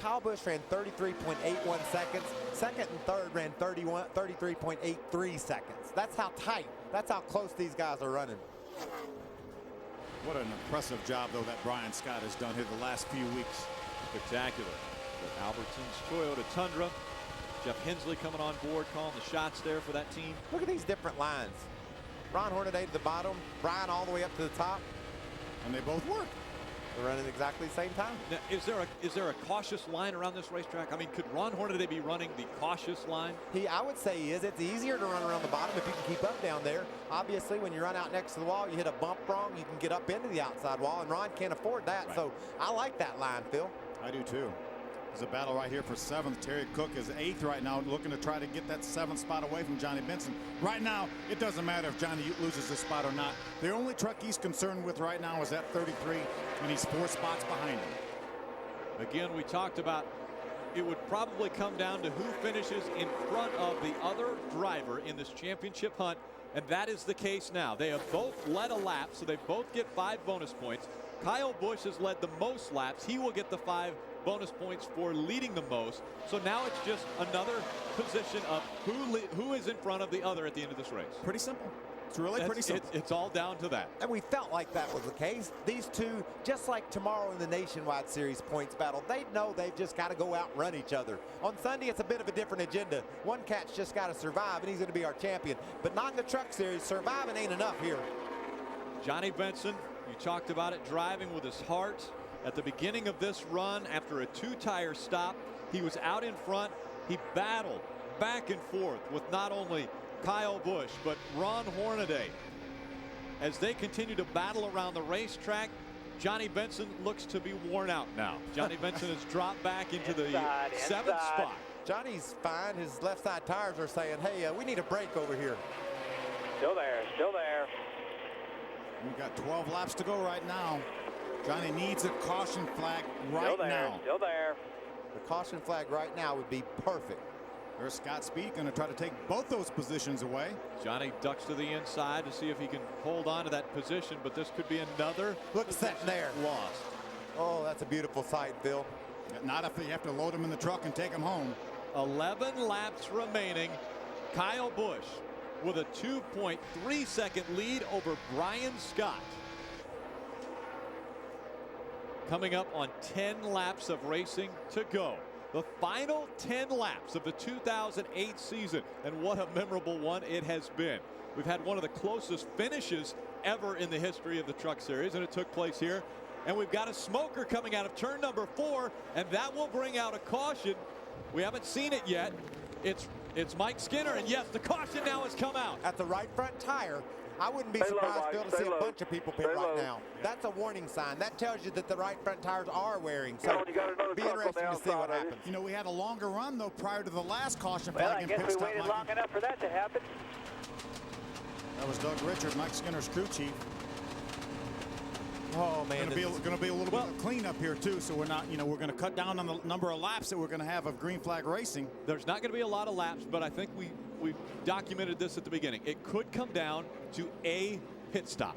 Kyle Busch ran 33.81 seconds. Second and third ran 33.83 seconds. That's how tight, that's how close these guys are running. What an impressive job, though, that Brian Scott has done here the last few weeks. Spectacular. With Albertson's Toyota Tundra. Jeff Hensley coming on board, calling the shots there for that team. Look at these different lines. Ron Hornaday to the bottom, Brian all the way up to the top. And they both work. They're running exactly the same time. Now, is there a cautious line around this racetrack? I mean, could Ron Hornaday be running the cautious line? I would say he is. It's easier to run around the bottom if you can keep up down there. Obviously, when you run out next to the wall, you hit a bump wrong, you can get up into the outside wall, and Ron can't afford that. Right. So I like that line, Phil. I do too. There's a battle right here for 7th. Terry Cook is 8th right now, looking to try to get that 7th spot away from Johnny Benson. Right now, it doesn't matter if Johnny loses this spot or not. The only truck he's concerned with right now is that 33, and he's 4 spots behind him. Again, we talked about it would probably come down to who finishes in front of the other driver in this championship hunt, and that is the case now. They have both led a lap, so they both get 5 bonus points. Kyle Busch has led the most laps. He will get the 5 bonus points for leading the most. So now it's just another position of who is in front of the other at the end of this race. Pretty simple. It's really pretty simple. It's all down to that. And we felt like that was the case. These two, just like tomorrow in the Nationwide Series points battle, they know they've just got to go out and run each other. On Sunday, it's a bit of a different agenda. One cat's just got to survive, and he's going to be our champion. But not in the Truck Series. Surviving ain't enough here. Johnny Benson, you talked about it, driving with his heart. At the beginning of this run, after a 2-tire stop, he was out in front. He battled back and forth with not only Kyle Busch, but Ron Hornaday. As they continue to battle around the racetrack, Johnny Benson looks to be worn out now. Johnny Benson has dropped back into the 7th spot. Johnny's fine. His left side tires are saying, hey, we need a break over here. Still there, still there. We've got 12 laps to go right now. Johnny needs a caution flag right now. Still there. The caution flag right now would be perfect. There's Scott Speed going to try to take both those positions away. Johnny ducks to the inside to see if he can hold on to that position, but this could be another set there. Lost. Oh, that's a beautiful sight, Bill. Not if you have to load him in the truck and take him home. 11 laps remaining. Kyle Busch with a 2.3 second lead over Brian Scott. Coming up on 10 laps of racing to go. The final 10 laps of the 2008 season, and what a memorable one it has been. We've had one of the closest finishes ever in the history of the Truck Series, and it took place here. And we've got a smoker coming out of turn number 4, and that will bring out a caution. We haven't seen it yet. It's Mike Skinner, and yes, the caution now has come out. At the right front tire. I wouldn't be surprised, Bill, to see a bunch of people pit right now. That's a warning sign. That tells you that the right front tires are wearing. So be interesting to see what happens. You know, we had a longer run, though, prior to the last caution Well, flag. I guess we waited long enough for that to happen. That was Doug Richard, Mike Skinner's crew chief. Oh, man. Going to be a little bit of cleanup here, too, so we're not, we're going to cut down on the number of laps that we're going to have of green flag racing. There's not going to be a lot of laps, but I think we documented this at the beginning. It could come down to a pit stop,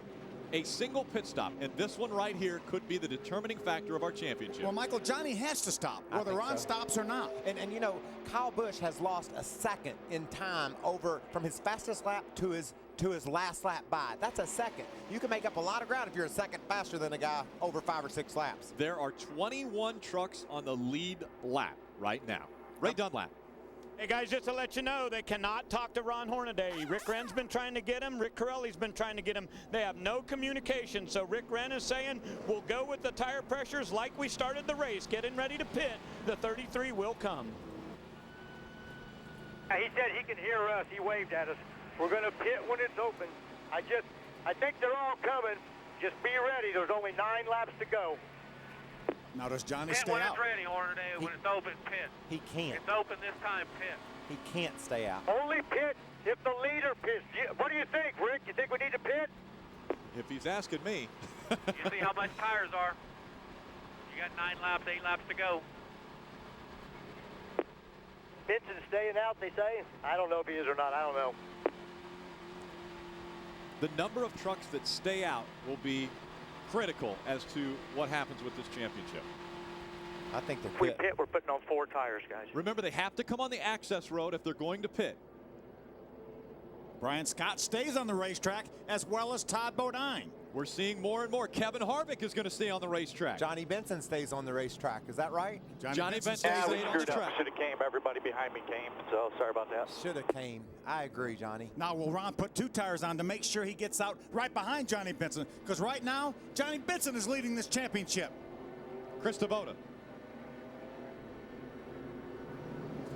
a single pit stop, and this one right here could be the determining factor of our championship. Well, Michael, Johnny has to stop, whether Ron stops or not. And you know, Kyle Busch has lost a second in time from his fastest lap to his last lap by. That's a second. You can make up a lot of ground if you're a second faster than a guy over 5 or 6 laps. There are 21 trucks on the lead lap right now. Ray Dunlap. Hey, guys, just to let you know, they cannot talk to Ron Hornaday. Rick Wren's been trying to get him. Rick Corelli's been trying to get him. They have no communication. So Rick Wren is saying, we'll go with the tire pressures like we started the race, getting ready to pit. The 33 will come. He said he can hear us. He waved at us. We're going to pit when it's open. I think they're all coming. Just be ready. There's only 9 laps to go. Now, does Johnny pit stay when out? It's ready, Hornaday. When it's open, pit. He can't. It's open this time, pit. He can't stay out. Only pit if the leader pits. What do you think, Rick? You think we need to pit? If he's asking me. You see how much tires are. You got 9 laps, 8 laps to go. Benson's staying out, they say. I don't know if he is or not. I don't know. The number of trucks that stay out will be critical as to what happens with this championship. I think they're If we pit, we're putting on 4 tires, guys. Remember, they have to come on the access road if they're going to pit. Brian Scott stays on the racetrack, as well as Todd Bodine. We're seeing more and more. Kevin Harvick is going to stay on the racetrack. Johnny Benson stays on the racetrack. Is that right? Johnny Benson Yeah, we staying on the screwed up. track. Should have came. Everybody behind me came, so sorry about that. Should have came. I agree, Johnny. Now, will Ron put 2 tires on to make sure he gets out right behind Johnny Benson? Because right now, Johnny Benson is leading this championship. Chris Taboda.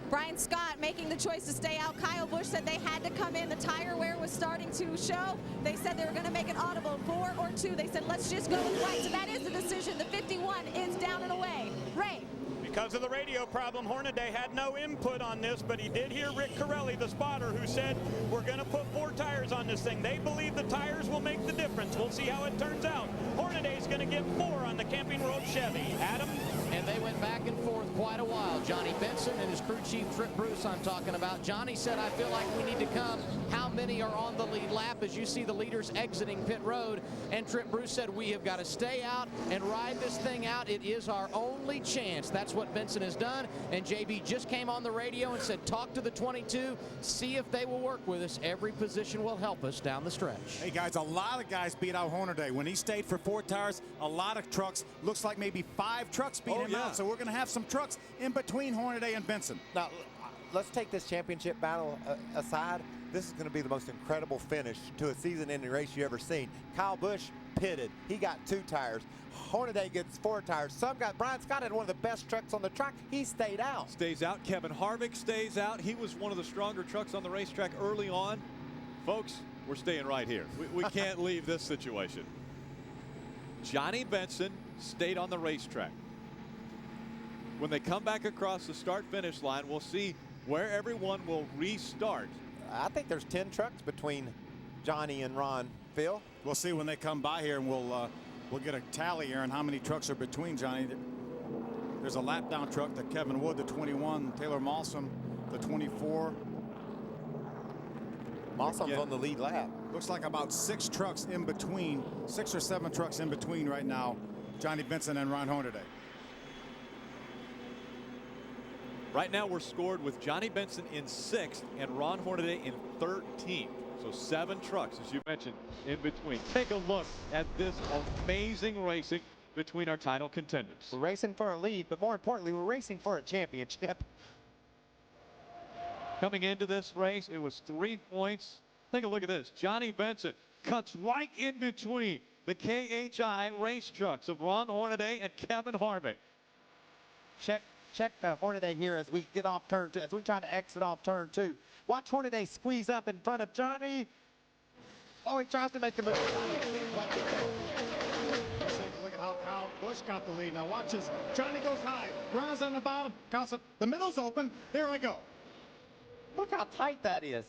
Brian Scott making the choice to stay out. Kyle Busch said they had to come in. The tire wear was starting to show. They said they were going to make an audible 4 or 2. They said, let's just go with white. So that is the decision. The 51 is down and away. Ray. Because of the radio problem, Hornaday had no input on this, but he did hear Rick Corelli, the spotter, who said, we're going to put 4 tires on this thing. They believe the tires will make the difference. We'll see how it turns out. Hornaday's going to get 4 on the Camping World Chevy. Adam? And they went back and forth quite a while. Johnny Benson and his crew chief, Trip Bruce, I'm talking about. Johnny said, I feel like we need to come. How many are on the lead lap as you see the leaders exiting pit road? And Trip Bruce said, we have got to stay out and ride this thing out. It is our only chance. That's what Benson has done. And JB just came on the radio and said, talk to the 22, see if they will work with us. Every position will help us down the stretch. Hey, guys, a lot of guys beat out Hornaday. When he stayed for 4 tires, a lot of trucks, looks like maybe 5 trucks beat him out. So we're going to have some trucks in between Hornaday and Benson. Now, let's take this championship battle aside. This is going to be the most incredible finish to a season-ending race you've ever seen. Kyle Busch pitted. He got 2 tires. Hornaday gets 4 tires. Some guy, Brian Scott had one of the best trucks on the track. He stayed out. Stays out. Kevin Harvick stays out. He was one of the stronger trucks on the racetrack early on. Folks, we're staying right here. We can't leave this situation. Johnny Benson stayed on the racetrack. When they come back across the start-finish line, we'll see where everyone will restart. I think there's 10 trucks between Johnny and Ron. Phil? We'll see when they come by here, and we'll get a tally here on how many trucks are between Johnny. There's a lap-down truck to Kevin Wood, the 21, Taylor Malsom, the 24. Malsom's on the lead lap. Looks like about 6 trucks in between, 6 or 7 trucks in between right now, Johnny Benson and Ron Hornaday. Right now we're scored with Johnny Benson in 6th and Ron Hornaday in 13th. So 7 trucks, as you mentioned, in between. Take a look at this amazing racing between our title contenders. We're racing for a lead, but more importantly, we're racing for a championship. Coming into this race, it was 3 points. Take a look at this. Johnny Benson cuts right in between the KHI race trucks of Ron Hornaday and Kevin Harvick. Check Hornaday here as we get off turn 2, as we try to exit off turn 2. Watch Hornaday squeeze up in front of Johnny. Oh, he tries to make a move. Look at how Kyle Busch got the lead. Now watch this. Johnny goes high. Ron's on the bottom. The middle's open. There we go. Look how tight that is.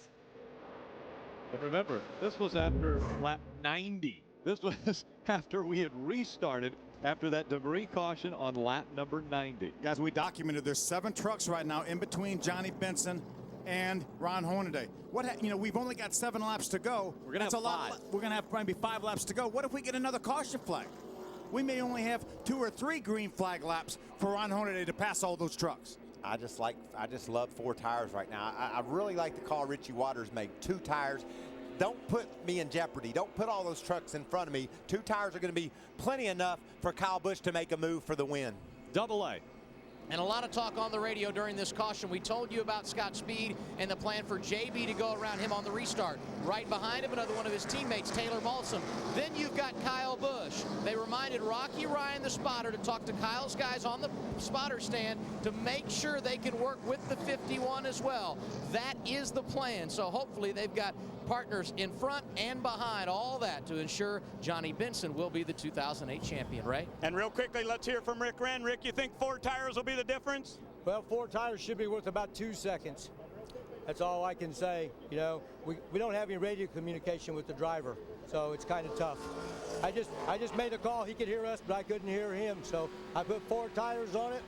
But remember, this was after lap 90. This was after we had restarted after that debris caution on lap number 90. Guys, we documented there's 7 trucks right now in between Johnny Benson and Ron Hornaday. We've only got 7 laps to go. We're gonna have 5. We're gonna have maybe 5 laps to go. What if we get another caution flag? We may only have 2 or 3 green flag laps for Ron Hornaday to pass all those trucks. I just love 4 tires right now. I really like the call Richie Waters made. 2 tires. Don't put me in jeopardy. Don't put all those trucks in front of me. 2 tires are going to be plenty enough for Kyle Busch to make a move for the win. Double A. And a lot of talk on the radio during this caution. We told you about Scott Speed and the plan for JB to go around him on the restart. Right behind him, another one of his teammates, Taylor Malsom. Then you've got Kyle Busch. They reminded Rocky Ryan, the spotter, to talk to Kyle's guys on the spotter stand to make sure they can work with the 51 as well. That is the plan. So hopefully they've got partners in front and behind, all that to ensure Johnny Benson will be the 2008 champion, Ray. And real quickly, let's hear from Rick Wren. Rick, you think 4 tires will be the difference? Well, 4 tires should be worth about 2 seconds. That's all I can say. We don't have any radio communication with the driver, so it's kind of tough. I just made a call. He could hear us, but I couldn't hear him, so I put 4 tires on it.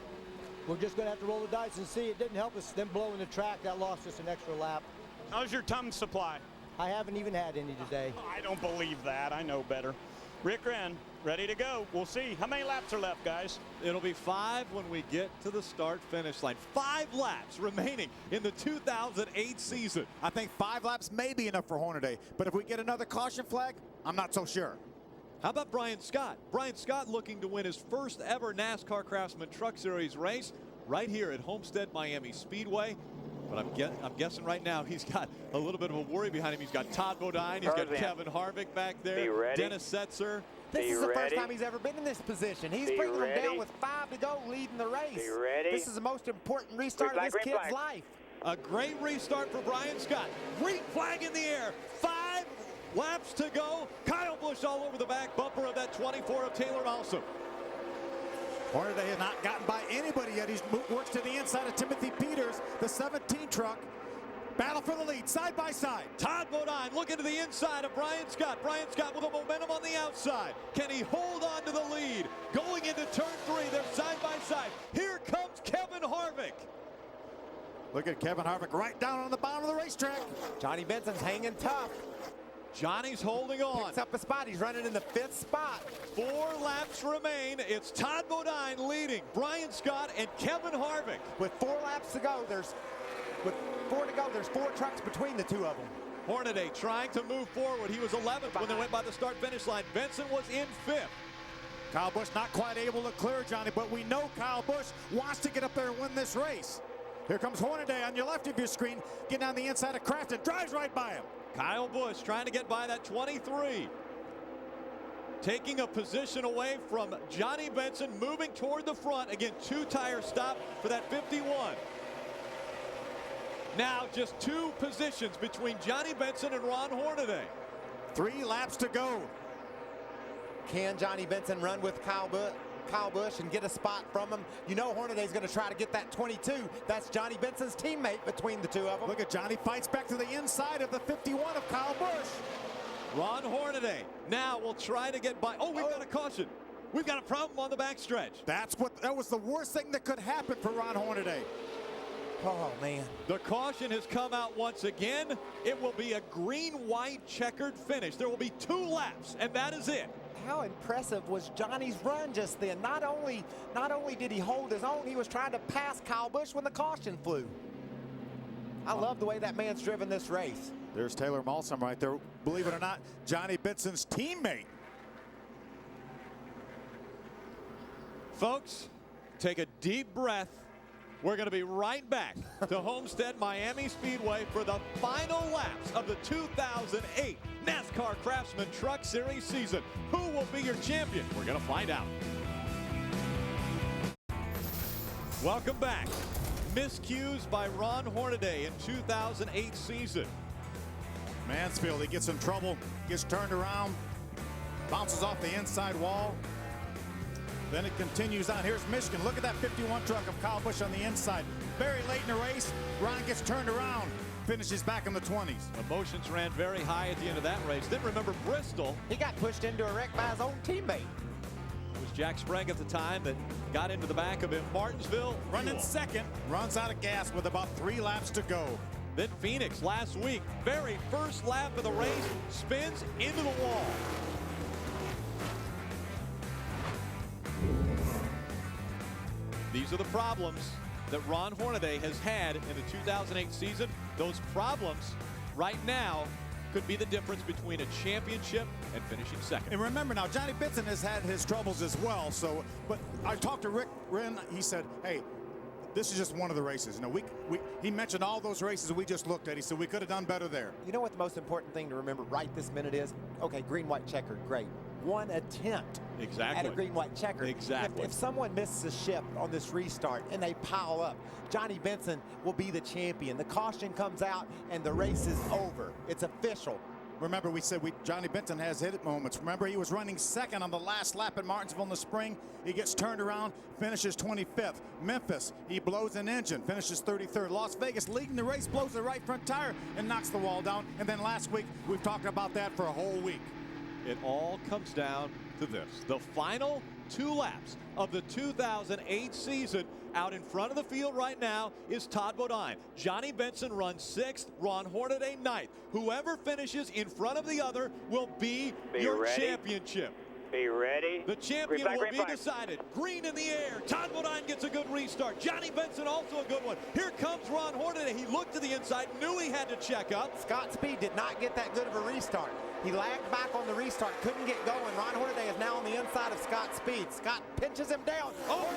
We're just going to have to roll the dice and see. It didn't help us them blowing the track. That lost us an extra lap. How's your tongue supply? I haven't even had any today. I don't believe that. I know better. Rick Wren, ready to go. We'll see. How many laps are left, guys? It'll be 5 when we get to the start-finish line. 5 laps remaining in the 2008 season. I think 5 laps may be enough for Hornaday, but if we get another caution flag, I'm not so sure. How about Brian Scott? Brian Scott looking to win his first ever NASCAR Craftsman Truck Series race right here at Homestead-Miami Speedway. But I'm guessing right now he's got a little bit of a worry behind him. He's got Todd Bodine, he's got Kevin Harvick back there, Dennis Setzer. This is the first time he's ever been in this position. He's bringing them down with 5 to go, leading the race. This is the most important restart of this kid's life. A great restart for Brian Scott. Green flag in the air. 5 laps to go. Kyle Busch all over the back bumper of that 24 of Taylor Malsom. Hornaday has not gotten by anybody yet. He works to the inside of Timothy Peters, the 17 truck. Battle for the lead, side by side. Todd Bodine looking to the inside of Brian Scott. Brian Scott with the momentum on the outside. Can he hold on to the lead? Going into turn 3, they're side by side. Here comes Kevin Harvick. Look at Kevin Harvick right down on the bottom of the racetrack. Johnny Benson's hanging tough. Johnny's holding on. Picks up a spot. He's running in the 5th spot. 4 laps remain. It's Todd Bodine leading Brian Scott and Kevin Harvick. With 4 laps to go, there's 4 trucks between the 2 of them. Hornaday trying to move forward. He was 11th when they went by the start-finish line. Benson was in 5th. Kyle Busch not quite able to clear Johnny, but we know Kyle Busch wants to get up there and win this race. Here comes Hornaday on your left of your screen, getting on the inside of Crafton, drives right by him. Kyle Busch trying to get by that 23. Taking a position away from Johnny Benson, moving toward the front. Again, 2-tire stop for that 51. Now just 2 positions between Johnny Benson and Ron Hornaday. 3 laps to go. Can Johnny Benson run with Kyle Busch and get a spot from him? You know Hornaday's going to try to get that 22. That's Johnny Benson's teammate between the 2 of them. Look at Johnny fights back to the inside of the 51 of Kyle Busch. Ron Hornaday now will try to get by. Oh, we've got a caution. We've got a problem on the backstretch. That was the worst thing that could happen for Ron Hornaday. Oh, man. The caution has come out once again. It will be a green-white checkered finish. There will be 2 laps, and that is it. How impressive was Johnny's run just then? Not only did he hold his own, he was trying to pass Kyle Busch when the caution flew. I love the way that man's driven this race. There's Taylor Malsom right there. Believe it or not, Johnny Benson's teammate. Folks, take a deep breath. We're going to be right back to Homestead-Miami Speedway for the final laps of the 2008 NASCAR Craftsman Truck Series season. Who will be your champion? We're going to find out. Welcome back. Miscues by Ron Hornaday in 2008 season. Mansfield, he gets in trouble, gets turned around, bounces off the inside wall. Then it continues on. Here's Michigan. Look at that 51 truck of Kyle Busch on the inside. Very late in the race. Ron gets turned around, finishes back in the 20s. Emotions ran very high at the end of that race. Then remember Bristol. He got pushed into a wreck by his own teammate. It was Jack Sprague at the time that got into the back of him. Martinsville running second. Runs out of gas with about 3 laps to go. Then Phoenix last week. Very first lap of the race. Spins into the wall. These are the problems that Ron Hornaday has had in the 2008 season. Those problems right now could be the difference between a championship and finishing second. And remember now, Johnny Benson has had his troubles as well. So, but I talked to Rick Wren. He said, hey, this is just one of the races. You know, he mentioned all those races we just looked at. He said we could have done better there. You know what the most important thing to remember right this minute is? Okay, green, white, checkered, great. 1 attempt at a green, white, checker. Exactly. If someone misses a shift on this restart and they pile up, Johnny Benson will be the champion. The caution comes out and the race is over. It's official. Remember, we said Johnny Benson has hit it moments. Remember, he was running second on the last lap at Martinsville in the spring. He gets turned around, finishes 25th. Memphis, he blows an engine, finishes 33rd. Las Vegas leading the race, blows the right front tire and knocks the wall down. And then last week, we've talked about that for a whole week. It all comes down to this. The final 2 laps of the 2008 season. Out in front of the field right now is Todd Bodine. Johnny Benson runs 6th, Ron Hornaday 9th. Whoever finishes in front of the other will be your championship. Be ready. The champion will be decided. Green in the air. Todd Bodine gets a good restart. Johnny Benson also a good one. Here comes Ron Hornaday. He looked to the inside, knew he had to check up. Scott Speed did not get that good of a restart. He lagged back on the restart, couldn't get going. Ron Hornaday is now on the inside of Scott Speed. Scott pinches him down. Oh,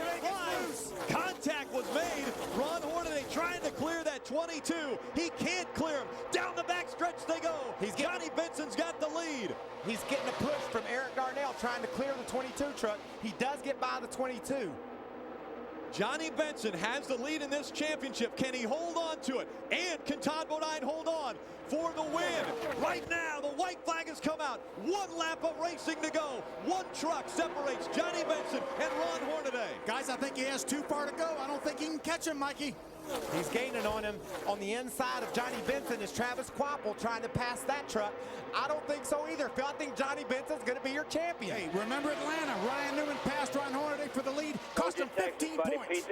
contact was made. Ron Hornaday trying to clear that 22. He can't clear him. Down the back stretch they go. Johnny Benson's got the lead. He's getting a push from Eric Darnell trying to clear the 22 truck. He does get by the 22. Johnny Benson has the lead in this championship. Can he hold on to it? And can Todd Bodine hold on for the win? Right now, the white flag has come out. 1 lap of racing to go. 1 truck separates Johnny Benson and Ron Hornaday. Guys, I think he has too far to go. I don't think he can catch him, Mikey. He's gaining on him. On the inside of Johnny Benson is Travis Quapple trying to pass that truck. I don't think so either, Phil. I think Johnny Benson's going to be your champion. Hey, remember Atlanta. Ryan Newman passed Ron Hornaday for the lead. Cost him 15 points.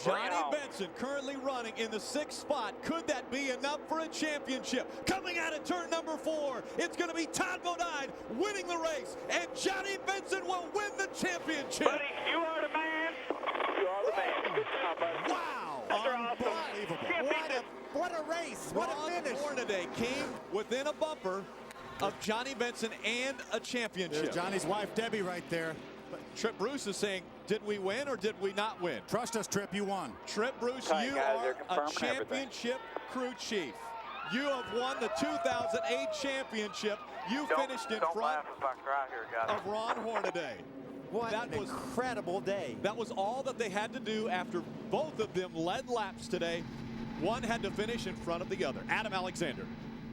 Johnny Benson currently running in the 6th spot. Could that be enough for a championship? Coming out of turn number 4, it's going to be Todd Bodine winning the race, and Johnny Benson will win the championship. Buddy, you are the man. You are the man. Good job, buddy. Wow. Unbelievable. What a race. What a finish. Ron Hornaday came within a bumper of Johnny Benson and a championship. There's Johnny's wife, Debbie, right there. But Trip Bruce is saying, did we win or did we not win? Trust us, Trip, you won. Trip Bruce, you are a championship crew chief. You have won the 2008 championship. You finished in front of Ron Hornaday. What an incredible day. That was all that they had to do after both of them led laps today. One had to finish in front of the other. Adam Alexander.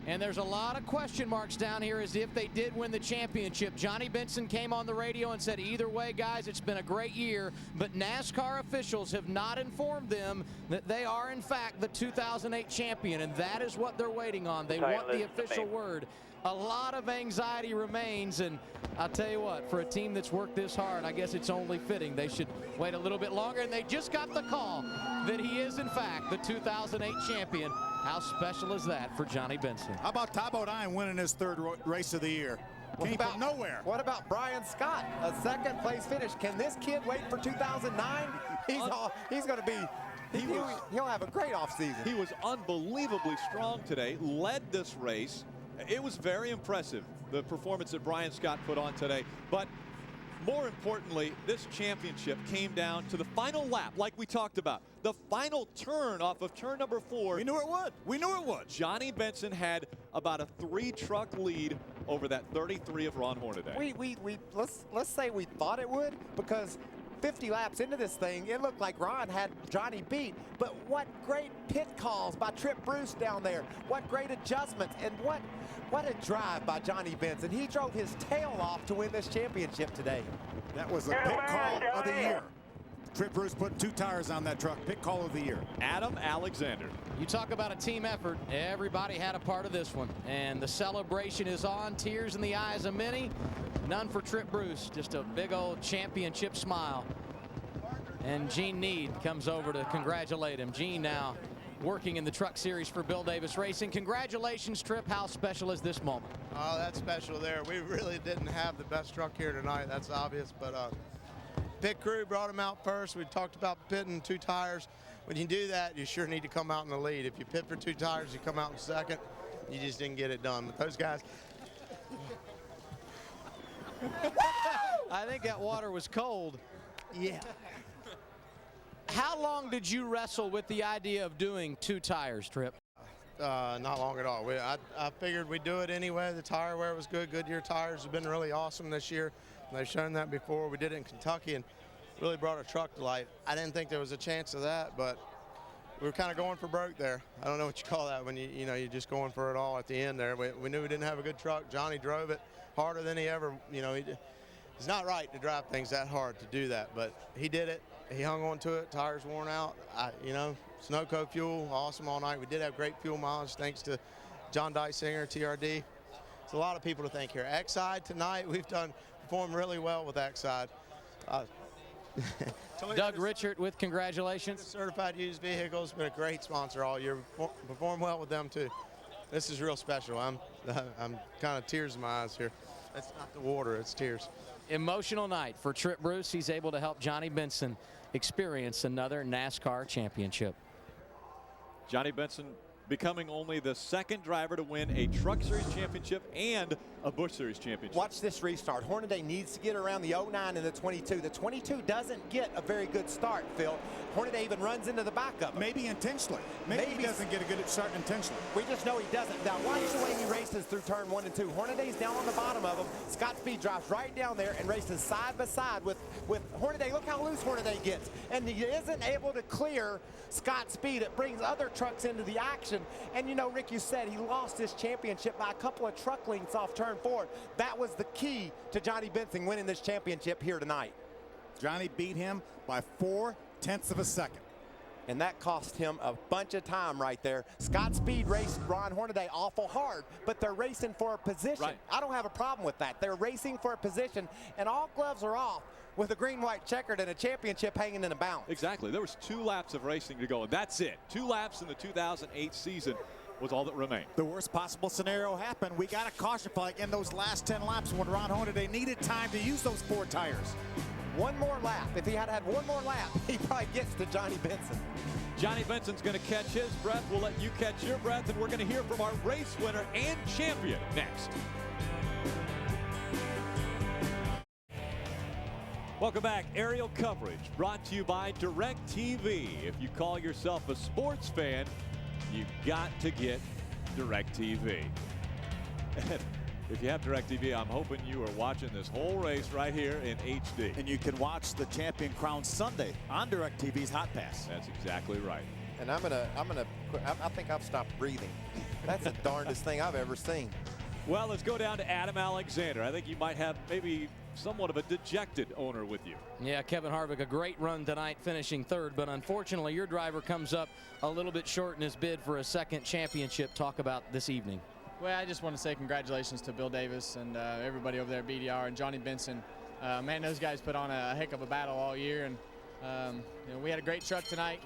And there's a lot of question marks down here as if they did win the championship. Johnny Benson came on the radio and said, either way, guys, it's been a great year. But NASCAR officials have not informed them that they are, in fact, the 2008 champion. And that is what they're waiting on. They want the official word. A lot of anxiety remains, and I'll tell you what, for a team that's worked this hard, I guess it's only fitting they should wait a little bit longer, and they just got the call that he is, in fact, the 2008 champion. How special is that for Johnny Benson? How about Todd Bodine winning his 3rd race of the year? Came from nowhere. What about Brian Scott? A 2nd place finish. Can this kid wait for 2009? He's going to be... He'll have a great offseason. He was unbelievably strong today, led this race. It was very impressive, the performance that Brian Scott put on today. But more importantly, this championship came down to the final lap, like we talked about. The final turn off of turn number 4. We knew it would. We knew it would. Johnny Benson had about a 3-truck lead over that 33 of Ron Hornaday. Let's say we thought it would, because 50 laps into this thing, it looked like Ron had Johnny beat. But what great pit calls by Trip Bruce down there. What great adjustments, and what a drive by Johnny Benson. He drove his tail off to win this championship today. That was the pit call of the year. Trip Bruce put 2 tires on that truck. Pit call of the year. Adam Alexander. You talk about a team effort. Everybody had a part of this one. And the celebration is on. Tears in the eyes of many. None for Trip Bruce. Just a big old championship smile. And Gene Need comes over to congratulate him. Gene now working in the truck series for Bill Davis Racing. Congratulations, Trip. How special is this moment? Oh, that's special there. We really didn't have the best truck here tonight. That's obvious. But pit crew brought him out first. We talked about pitting 2 tires. When you do that, you sure need to come out in the lead. If you pit for 2 tires, you come out in 2nd. You just didn't get it done. But those guys... I think that water was cold. Yeah. How long did you wrestle with the idea of doing 2 tires, Trip? Not long at all. I figured we'd do it anyway. The tire wear was good. Goodyear tires have been really awesome this year. They've shown that before. We did it in Kentucky and really brought our truck to life. I didn't think there was a chance of that, but we were kind of going for broke there. I don't know what you call that when you're just going for it all at the end there. We knew we didn't have a good truck. Johnny drove it harder than he ever, it's not right to drive things that hard to do that, but he did it. He hung on to it. Tires worn out. Sunoco fuel, awesome all night. We did have great fuel mileage thanks to John Dysinger, TRD. It's a lot of people to thank here. Exide tonight, we've performed really well with Exide. Doug Richard with congratulations. Certified Used Vehicles, been a great sponsor all year. Performed well with them too. This is real special. I'm kind of tears in my eyes here. It's not the water, it's tears. Emotional night for Trip Bruce. He's able to help Johnny Benson experience another NASCAR championship. Johnny Benson becoming only the second driver to win a Truck Series championship and a Busch Series championship. Watch this restart. Hornaday needs to get around the 09 and the 22. The 22 doesn't get a very good start, Phil. Hornaday even runs into the backup. Maybe intentionally. Maybe he doesn't get a good start intentionally. We just know he doesn't. Now watch the way he races through turn 1 and 2. Hornaday's down on the bottom of him. Scott Speed drops right down there and races side by side with Hornaday. Look how loose Hornaday gets. And he isn't able to clear Scott Speed. It brings other trucks into the action. And you know, Rick, you said he lost his championship by a couple of truck lengths off turn 4. That was the key to Johnny Benson winning this championship here tonight. Johnny beat him by 0.4 of a second. And that cost him a bunch of time right there. Scott Speed raced Ron Hornaday awful hard, but they're racing for a position. Right. I don't have a problem with that. They're racing for a position, and all gloves are off with a green-white checkered and a championship hanging in a balance. Exactly. There was 2 laps of racing to go, and that's it. 2 laps in the 2008 season was all that remained. The worst possible scenario happened. We got a caution flag in those last 10 laps when Ron Hornaday needed time to use those 4 tires. One more lap. If he had had one more lap, he probably gets to Johnny Benson. Johnny Benson's going to catch his breath. We'll let you catch your breath, and we're going to hear from our race winner and champion next. Welcome back. Aerial coverage brought to you by DirecTV. If you call yourself a sports fan, you've got to get DirecTV. If you have DirecTV, I'm hoping you are watching this whole race right here in HD. And you can watch the champion crown Sunday on DirecTV's Hot Pass. That's exactly right. And I think I've stopped breathing. That's the darndest thing I've ever seen. Well, let's go down to Adam Alexander. I think you might have maybe somewhat of a dejected owner with you. Yeah, Kevin Harvick, a great run tonight, finishing 3rd, but unfortunately your driver comes up a little bit short in his bid for a 2nd championship. Talk about this evening. Well, I just want to say congratulations to Bill Davis and everybody over there at BDR and Johnny Benson. Man, those guys put on a heck of a battle all year, and you know, we had a great truck tonight.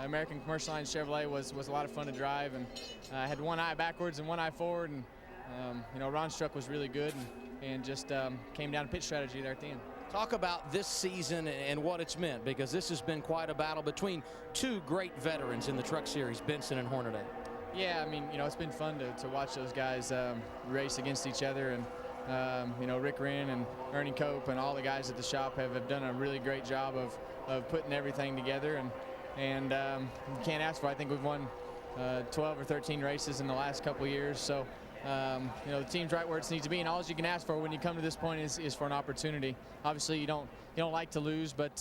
American Commercial Line Chevrolet was a lot of fun to drive, and I had one eye backwards and one eye forward, and you know, Ron's truck was really good, and just came down to pit strategy there at the end. Talk about this season and what it's meant, because this has been quite a battle between 2 great veterans in the Truck Series, Benson and Hornaday. Yeah, I mean, you know, it's been fun to watch those guys race against each other, and you know, Rick Wren and Ernie Cope and all the guys at the shop have done a really great job of putting everything together, and you can't ask for. I think we've won 12 or 13 races in the last couple of years, so you know, the team's right where it needs to be, and all you can ask for when you come to this point is for an opportunity. Obviously, you don't like to lose, but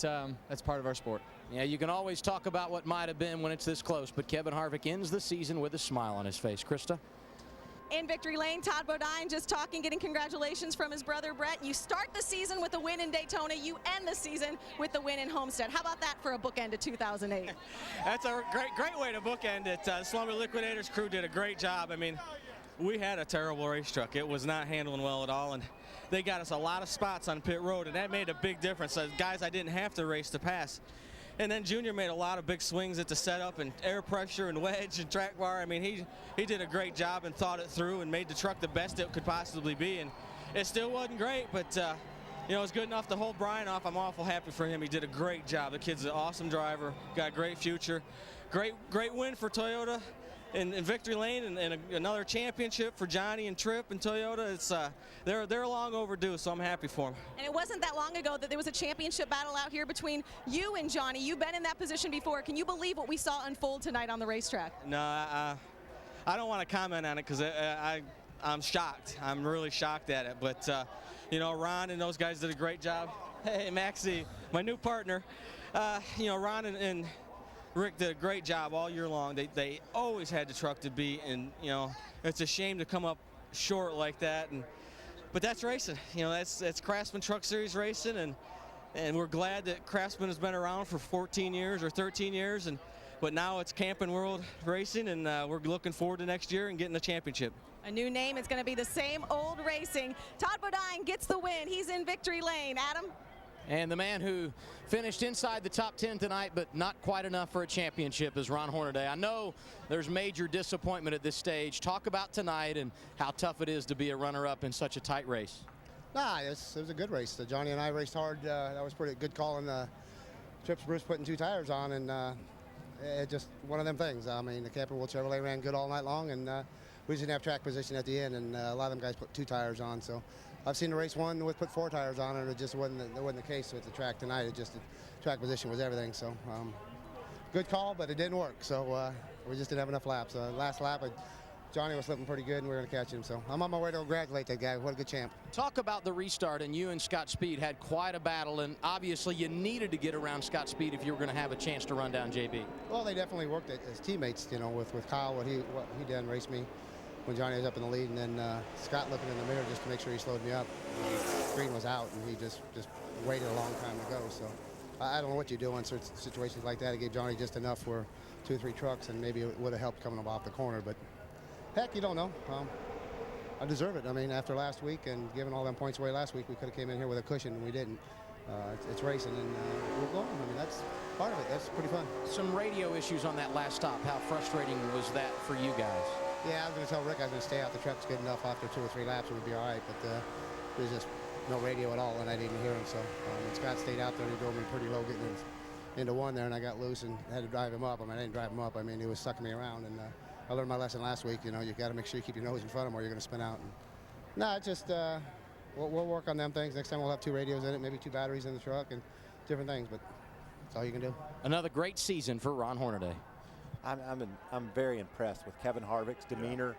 that's part of our sport. Yeah, you can always talk about what might have been when it's this close, but Kevin Harvick ends the season with a smile on his face. Krista? In victory lane, Todd Bodine just talking, getting congratulations from his brother Brett. You start the season with a win in Daytona. You end the season with the win in Homestead. How about that for a bookend to 2008? That's a great way to bookend it. Slumber Liquidators crew did a great job. I mean, we had a terrible race truck. It was not handling well at all, and they got us a lot of spots on pit road, and that made a big difference. Guys I didn't have to race to pass. And then Junior made a lot of big swings at the setup and air pressure and wedge and track bar. I mean, he did a great job and thought it through and made the truck the best it could possibly be. And it still wasn't great, but you know, it was good enough to hold Brian off. I'm awful happy for him. He did a great job. The kid's an awesome driver, got a great future. Great win for Toyota in victory lane, and another championship for Johnny and Tripp and Toyota. It's they're long overdue, so I'm happy for them. And it wasn't that long ago that there was a championship battle out here between you and Johnny. You've been in that position before. Can you believe what we saw unfold tonight on the racetrack? No, I don't want to comment on it because I'm shocked. I'm really shocked at it. But you know, Ron and those guys did a great job. Hey, Maxie, my new partner. You know, Ron and Rick did a great job all year long. They always had the truck to beat, and you know, it's a shame to come up short like that. But that's racing. You know, that's Craftsman Truck Series racing, and we're glad that Craftsman has been around for 14 years or 13 years, but now it's Camping World Racing, and we're looking forward to next year and getting the championship. A new name. It's going to be the same old racing. Todd Bodine gets the win. He's in victory lane. Adam? And the man who finished inside the top 10 tonight, but not quite enough for a championship, is Ron Hornaday. I know there's major disappointment at this stage. Talk about tonight and how tough it is to be a runner-up in such a tight race. Nah, it was a good race. Johnny and I raced hard. That was pretty good call on the trips. Bruce putting 2 tires on, and it just one of them things. I mean, the Campbell Chevrolet ran good all night long, and we just didn't have track position at the end, and a lot of them guys put 2 tires on. So I've seen the race one with put 4 tires on, and it just wasn't the case with the track tonight. It just the track position was everything. So good call, but it didn't work. So we just didn't have enough laps. Last lap, Johnny was slipping pretty good, and we were going to catch him. So I'm on my way to congratulate that guy. What a good champ. Talk about the restart, and you and Scott Speed had quite a battle, and obviously you needed to get around Scott Speed if you were going to have a chance to run down JB. Well, they definitely worked as teammates, you know, with Kyle, what he done raced me when Johnny was up in the lead, and then Scott looking in the mirror just to make sure he slowed me up. The screen was out, and he just waited a long time to go. So I don't know what you do in situations like that. It gave Johnny just enough for 2 or 3 trucks, and maybe it would have helped coming up off the corner, but heck, you don't know. I deserve it. I mean, after last week and giving all them points away last week, we could have came in here with a cushion, and we didn't. It's racing, and we're going. I mean, that's part of it. That's pretty fun. Some radio issues on that last stop. How frustrating was that for you guys? Yeah, I was going to tell Rick I was going to stay out. The truck's good enough after 2 or 3 laps. It would be all right, but there's just no radio at all, and I didn't hear him. So when Scott stayed out there, he drove me pretty low getting into one there, and I got loose and had to drive him up. I mean, I didn't drive him up. I mean, he was sucking me around, and I learned my lesson last week. You know, you got to make sure you keep your nose in front of him or you're going to spin out. No, it's just we'll work on them things. Next time we'll have 2 radios in it, maybe 2 batteries in the truck and different things, but that's all you can do. Another great season for Ron Hornaday. I'm very impressed with Kevin Harvick's demeanor.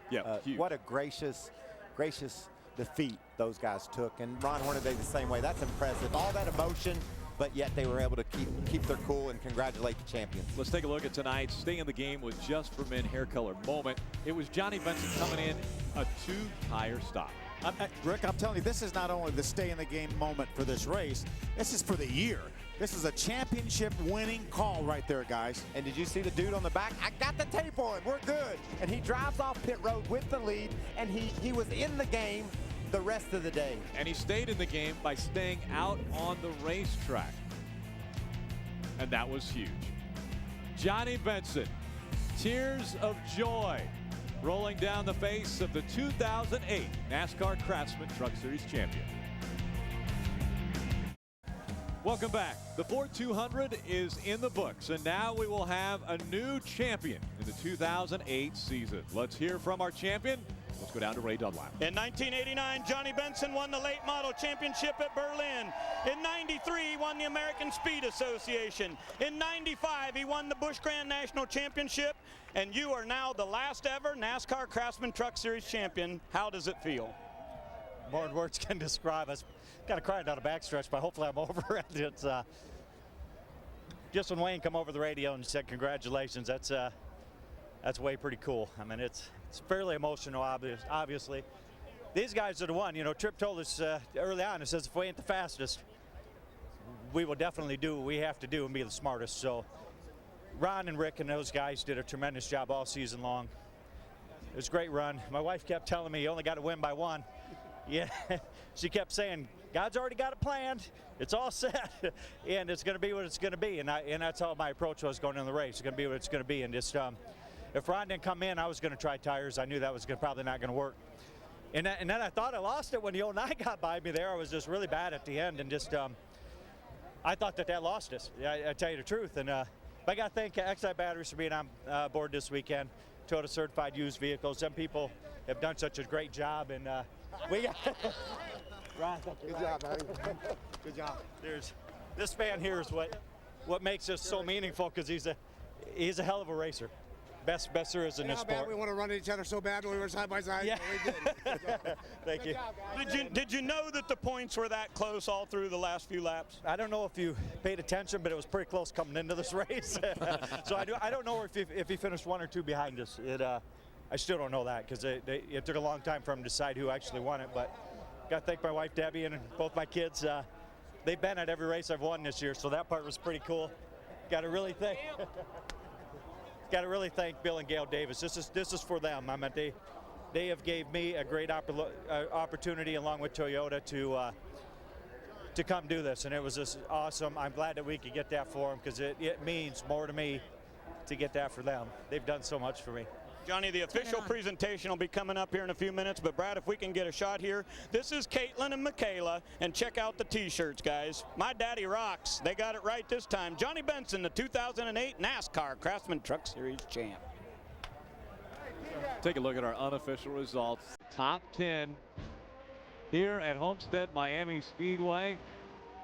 What a gracious defeat those guys took, and Ron Hornaday the same way. That's impressive. All that emotion, but yet they were able to keep their cool and congratulate the champions. Let's take a look at tonight's Stay in the Game with Just for Men hair color moment. It was Johnny Benson coming in a 2-tire stop. Rick, I'm telling you, this is not only the stay in the game moment for this race, this is for the year. This is a championship winning call right there, guys. And did you see the dude on the back? I got the tape on, we're good. And he drives off pit road with the lead, and he was in the game the rest of the day. And he stayed in the game by staying out on the racetrack. And that was huge. Johnny Benson, tears of joy rolling down the face of the 2008 NASCAR Craftsman Truck Series champion. Welcome back. The Ford 200 is in the books, and now we will have a new champion in the 2008 season. Let's hear from our champion. Let's go down to Ray Dunlap. In 1989, Johnny Benson won the late model championship at Berlin. In 93, he won the American Speed Association. In 95, he won the Busch Grand National Championship. And you are now the last ever NASCAR Craftsman Truck Series champion. How does it feel? More than words can describe. I was kind of crying down a backstretch, but hopefully I'm over it. It's just when Wayne come over the radio and said congratulations, that's way pretty cool. I mean, it's fairly emotional, obviously. These guys are the one. You know, Tripp told us early on, it says if we ain't the fastest, we will definitely do what we have to do and be the smartest. So Ron and Rick and those guys did a tremendous job all season long. It was a great run. My wife kept telling me you only got to win by 1. Yeah, she kept saying, God's already got it planned. It's all set, and it's going to be what it's going to be. And that's how my approach was going in the race. It's going to be what it's going to be. And just if Ron didn't come in, I was going to try tires. I knew that was probably not going to work. And then I thought I lost it when the 09 got by me there. I was just really bad at the end, and just I thought that lost us. I tell you the truth. And I got to thank Excite Batteries for being on board this weekend. Toyota certified used vehicles. Some people have done such a great job, and we got Ron. Good job, man. Good job. This man here is what makes this so meaningful, because he's a hell of a racer. Best there is in this sport. How bad we want to run at each other so bad when we were side by side. Yeah. We did. Thank you. Did you know that the points were that close all through the last few laps? I don't know if you paid attention, but it was pretty close coming into this race. So I don't know if he finished 1 or 2 behind us. I still don't know that, because it took a long time for him to decide who actually won it. But got to thank my wife Debbie and both my kids. They've been at every race I've won this year, so that part was pretty cool. Got to really thank Bill and Gail Davis. This is for them. I mean, they have gave me a great opportunity, along with Toyota, to come do this, and it was just awesome. I'm glad that we could get that for them because it means more to me to get that for them. They've done so much for me. Johnny, the official presentation will be coming up here in a few minutes, but Brad, if we can get a shot here. This is Caitlin and Michaela, and check out the t-shirts, guys. My daddy rocks. They got it right this time. Johnny Benson, the 2008 NASCAR Craftsman Truck Series champ. Take a look at our unofficial results. Top 10 here at Homestead-Miami Speedway.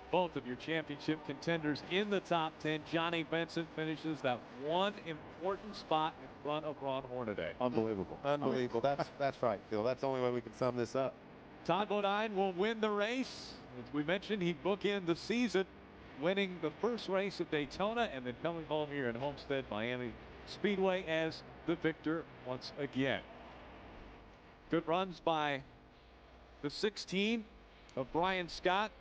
Both of your championship contenders in the top 10. Johnny Benson finishes that one important spot in front of Ron Hornaday. Unbelievable. Unbelievable. That's right, Phil. That's the only way we can sum this up. Todd Bodine will win the race. As we mentioned, he bookended the season, winning the first race at Daytona and then coming home here in Homestead-Miami Speedway as the victor once again. Good runs by the 16 of Brian Scott.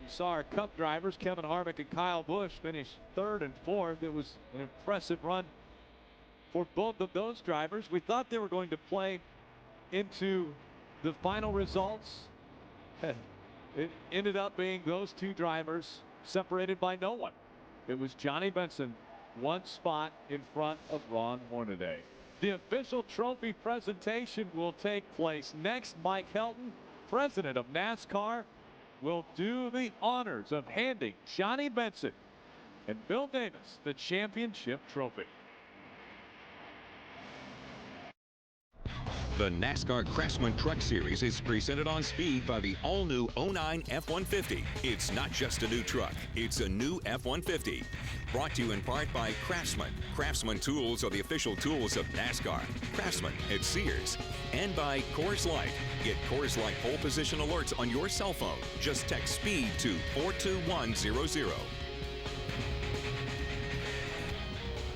You saw our Cup drivers, Kevin Harvick and Kyle Busch, finish 3rd and 4th. It was an impressive run for both of those drivers. We thought they were going to play into the final results. It ended up being those two drivers separated by no one. It was Johnny Benson, one spot in front of Ron Hornaday. The official trophy presentation will take place next. Mike Helton, president of NASCAR, will do the honors of handing Johnny Benson and Bill Davis the championship trophy. The NASCAR Craftsman Truck Series is presented on speed by the all-new 09 F-150. It's not just a new truck, it's a new F-150. Brought to you in part by Craftsman. Craftsman tools are the official tools of NASCAR. Craftsman at Sears. And by Coors Light. Get Coors Light pole position alerts on your cell phone. Just text SPEED to 42100.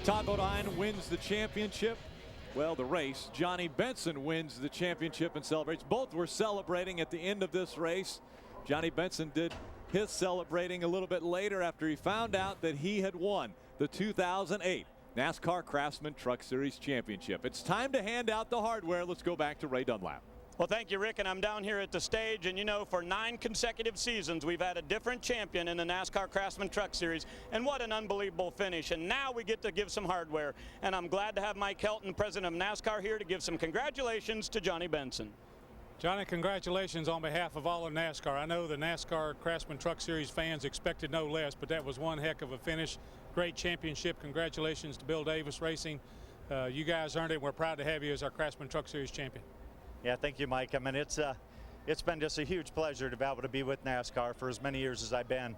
Todd Bodine wins the championship. Well, the race. Johnny Benson wins the championship and celebrates. Both were celebrating at the end of this race. Johnny Benson did his celebrating a little bit later after he found out that he had won the 2008 NASCAR Craftsman Truck Series Championship. It's time to hand out the hardware. Let's go back to Ray Dunlap. Well, thank you, Rick, and I'm down here at the stage, and you know, for 9 consecutive seasons, we've had a different champion in the NASCAR Craftsman Truck Series, and what an unbelievable finish. And now we get to give some hardware, and I'm glad to have Mike Helton, president of NASCAR, here to give some congratulations to Johnny Benson. Johnny, congratulations on behalf of all of NASCAR. I know the NASCAR Craftsman Truck Series fans expected no less, but that was one heck of a finish. Great championship. Congratulations to Bill Davis Racing. You guys earned it. We're proud to have you as our Craftsman Truck Series champion. Yeah, thank you, Mike. I mean, it's been just a huge pleasure to be able to be with NASCAR for as many years as I've been,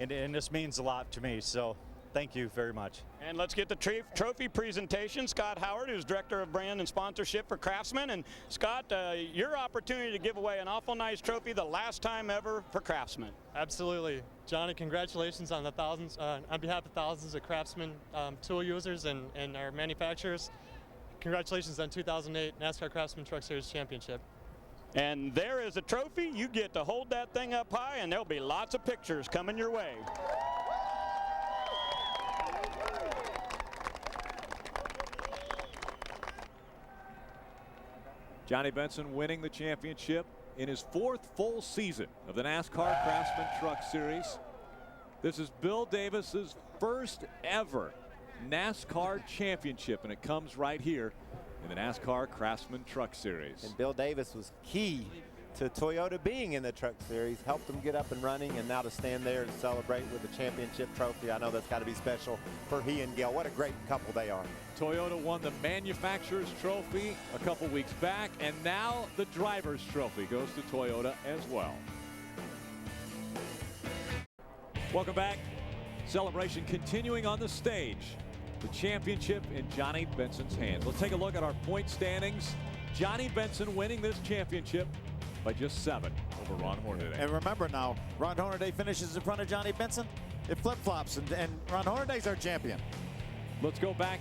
and this means a lot to me. So thank you very much. And let's get the trophy presentation. Scott Howard, who's director of brand and sponsorship for Craftsman. And Scott, your opportunity to give away an awful nice trophy, the last time ever for Craftsman. Absolutely. Johnny, congratulations on the thousands, on behalf of thousands of Craftsman tool users and our manufacturers. Congratulations on 2008 NASCAR Craftsman Truck Series Championship. And there is a trophy. You get to hold that thing up high, and there'll be lots of pictures coming your way. Johnny Benson winning the championship in his 4th full season of the NASCAR Craftsman Truck Series. This is Bill Davis's first ever NASCAR championship, and it comes right here in the NASCAR Craftsman Truck Series. And Bill Davis was key to Toyota being in the Truck Series, helped them get up and running, and now to stand there and celebrate with the championship trophy, I know that's got to be special for he and Gil. What a great couple they are. Toyota won the manufacturer's trophy a couple weeks back, and now the driver's trophy goes to Toyota as well. Welcome back. Celebration continuing on the stage. The championship in Johnny Benson's hands. Let's take a look at our point standings. Johnny Benson winning this championship by just 7 over Ron Hornaday. And remember now, Ron Hornaday finishes in front of Johnny Benson. It flip-flops, and Ron Hornaday's our champion. Let's go back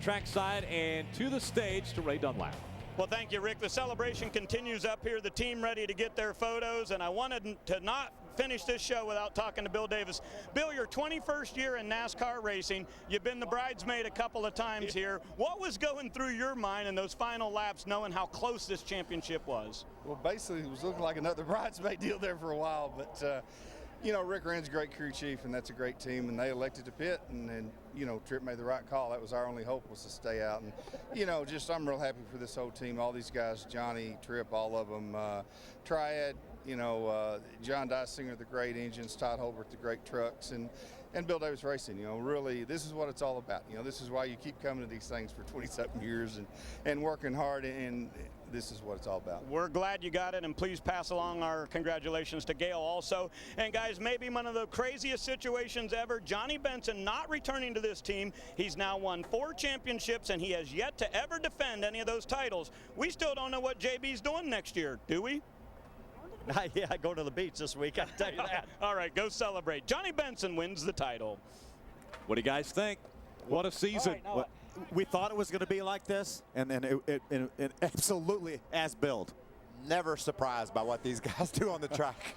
trackside and to the stage to Ray Dunlap. Well, thank you, Rick. The celebration continues up here. The team ready to get their photos, and I wanted to not finish this show without talking to Bill Davis. Bill, your 21st year in NASCAR racing. You've been the bridesmaid a couple of times here. What was going through your mind in those final laps, knowing how close this championship was? Well, basically, it was looking like another bridesmaid deal there for a while, but you know, Rick Renn's a great crew chief, and that's a great team, and they elected to pit, and you know, Tripp made the right call. That was our only hope, was to stay out. And, you know, just I'm real happy for this whole team, all these guys, Johnny, Tripp, all of them, Triad, you know, John Dysinger, the great engines, Todd Holbert, the great trucks, and Bill Davis Racing. You know, really, this is what it's all about. You know, this is why you keep coming to these things for 27 years and working hard, and this is what it's all about. We're glad you got it, and please pass along our congratulations to Gail also. And guys, maybe one of the craziest situations ever, Johnny Benson not returning to this team. He's now won 4 championships, and he has yet to ever defend any of those titles. We still don't know what JB's doing next year, do we? Yeah, I go to the beach this week, I can tell you that. All right, go celebrate. Johnny Benson wins the title. What do you guys think? What a season. Well, we thought it was going to be like this, and then it absolutely as billed. Never surprised by what these guys do on the track.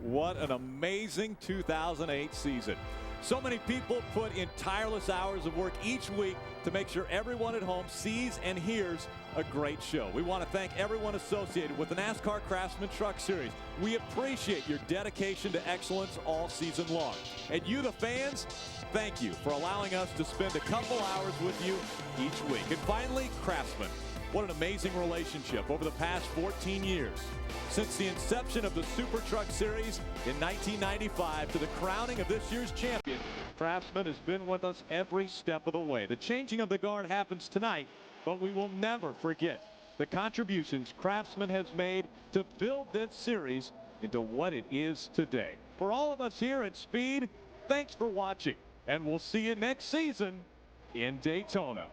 What an amazing 2008 season. So many people put in tireless hours of work each week to make sure everyone at home sees and hears a great show. We want to thank everyone associated with the NASCAR Craftsman Truck Series. We appreciate your dedication to excellence all season long. And you, the fans, thank you for allowing us to spend a couple hours with you each week. And finally, Craftsman. What an amazing relationship over the past 14 years. Since the inception of the Super Truck Series in 1995 to the crowning of this year's champion, Craftsman has been with us every step of the way. The changing of the guard happens tonight, but we will never forget the contributions Craftsman has made to build this series into what it is today. For all of us here at Speed, thanks for watching, and we'll see you next season in Daytona.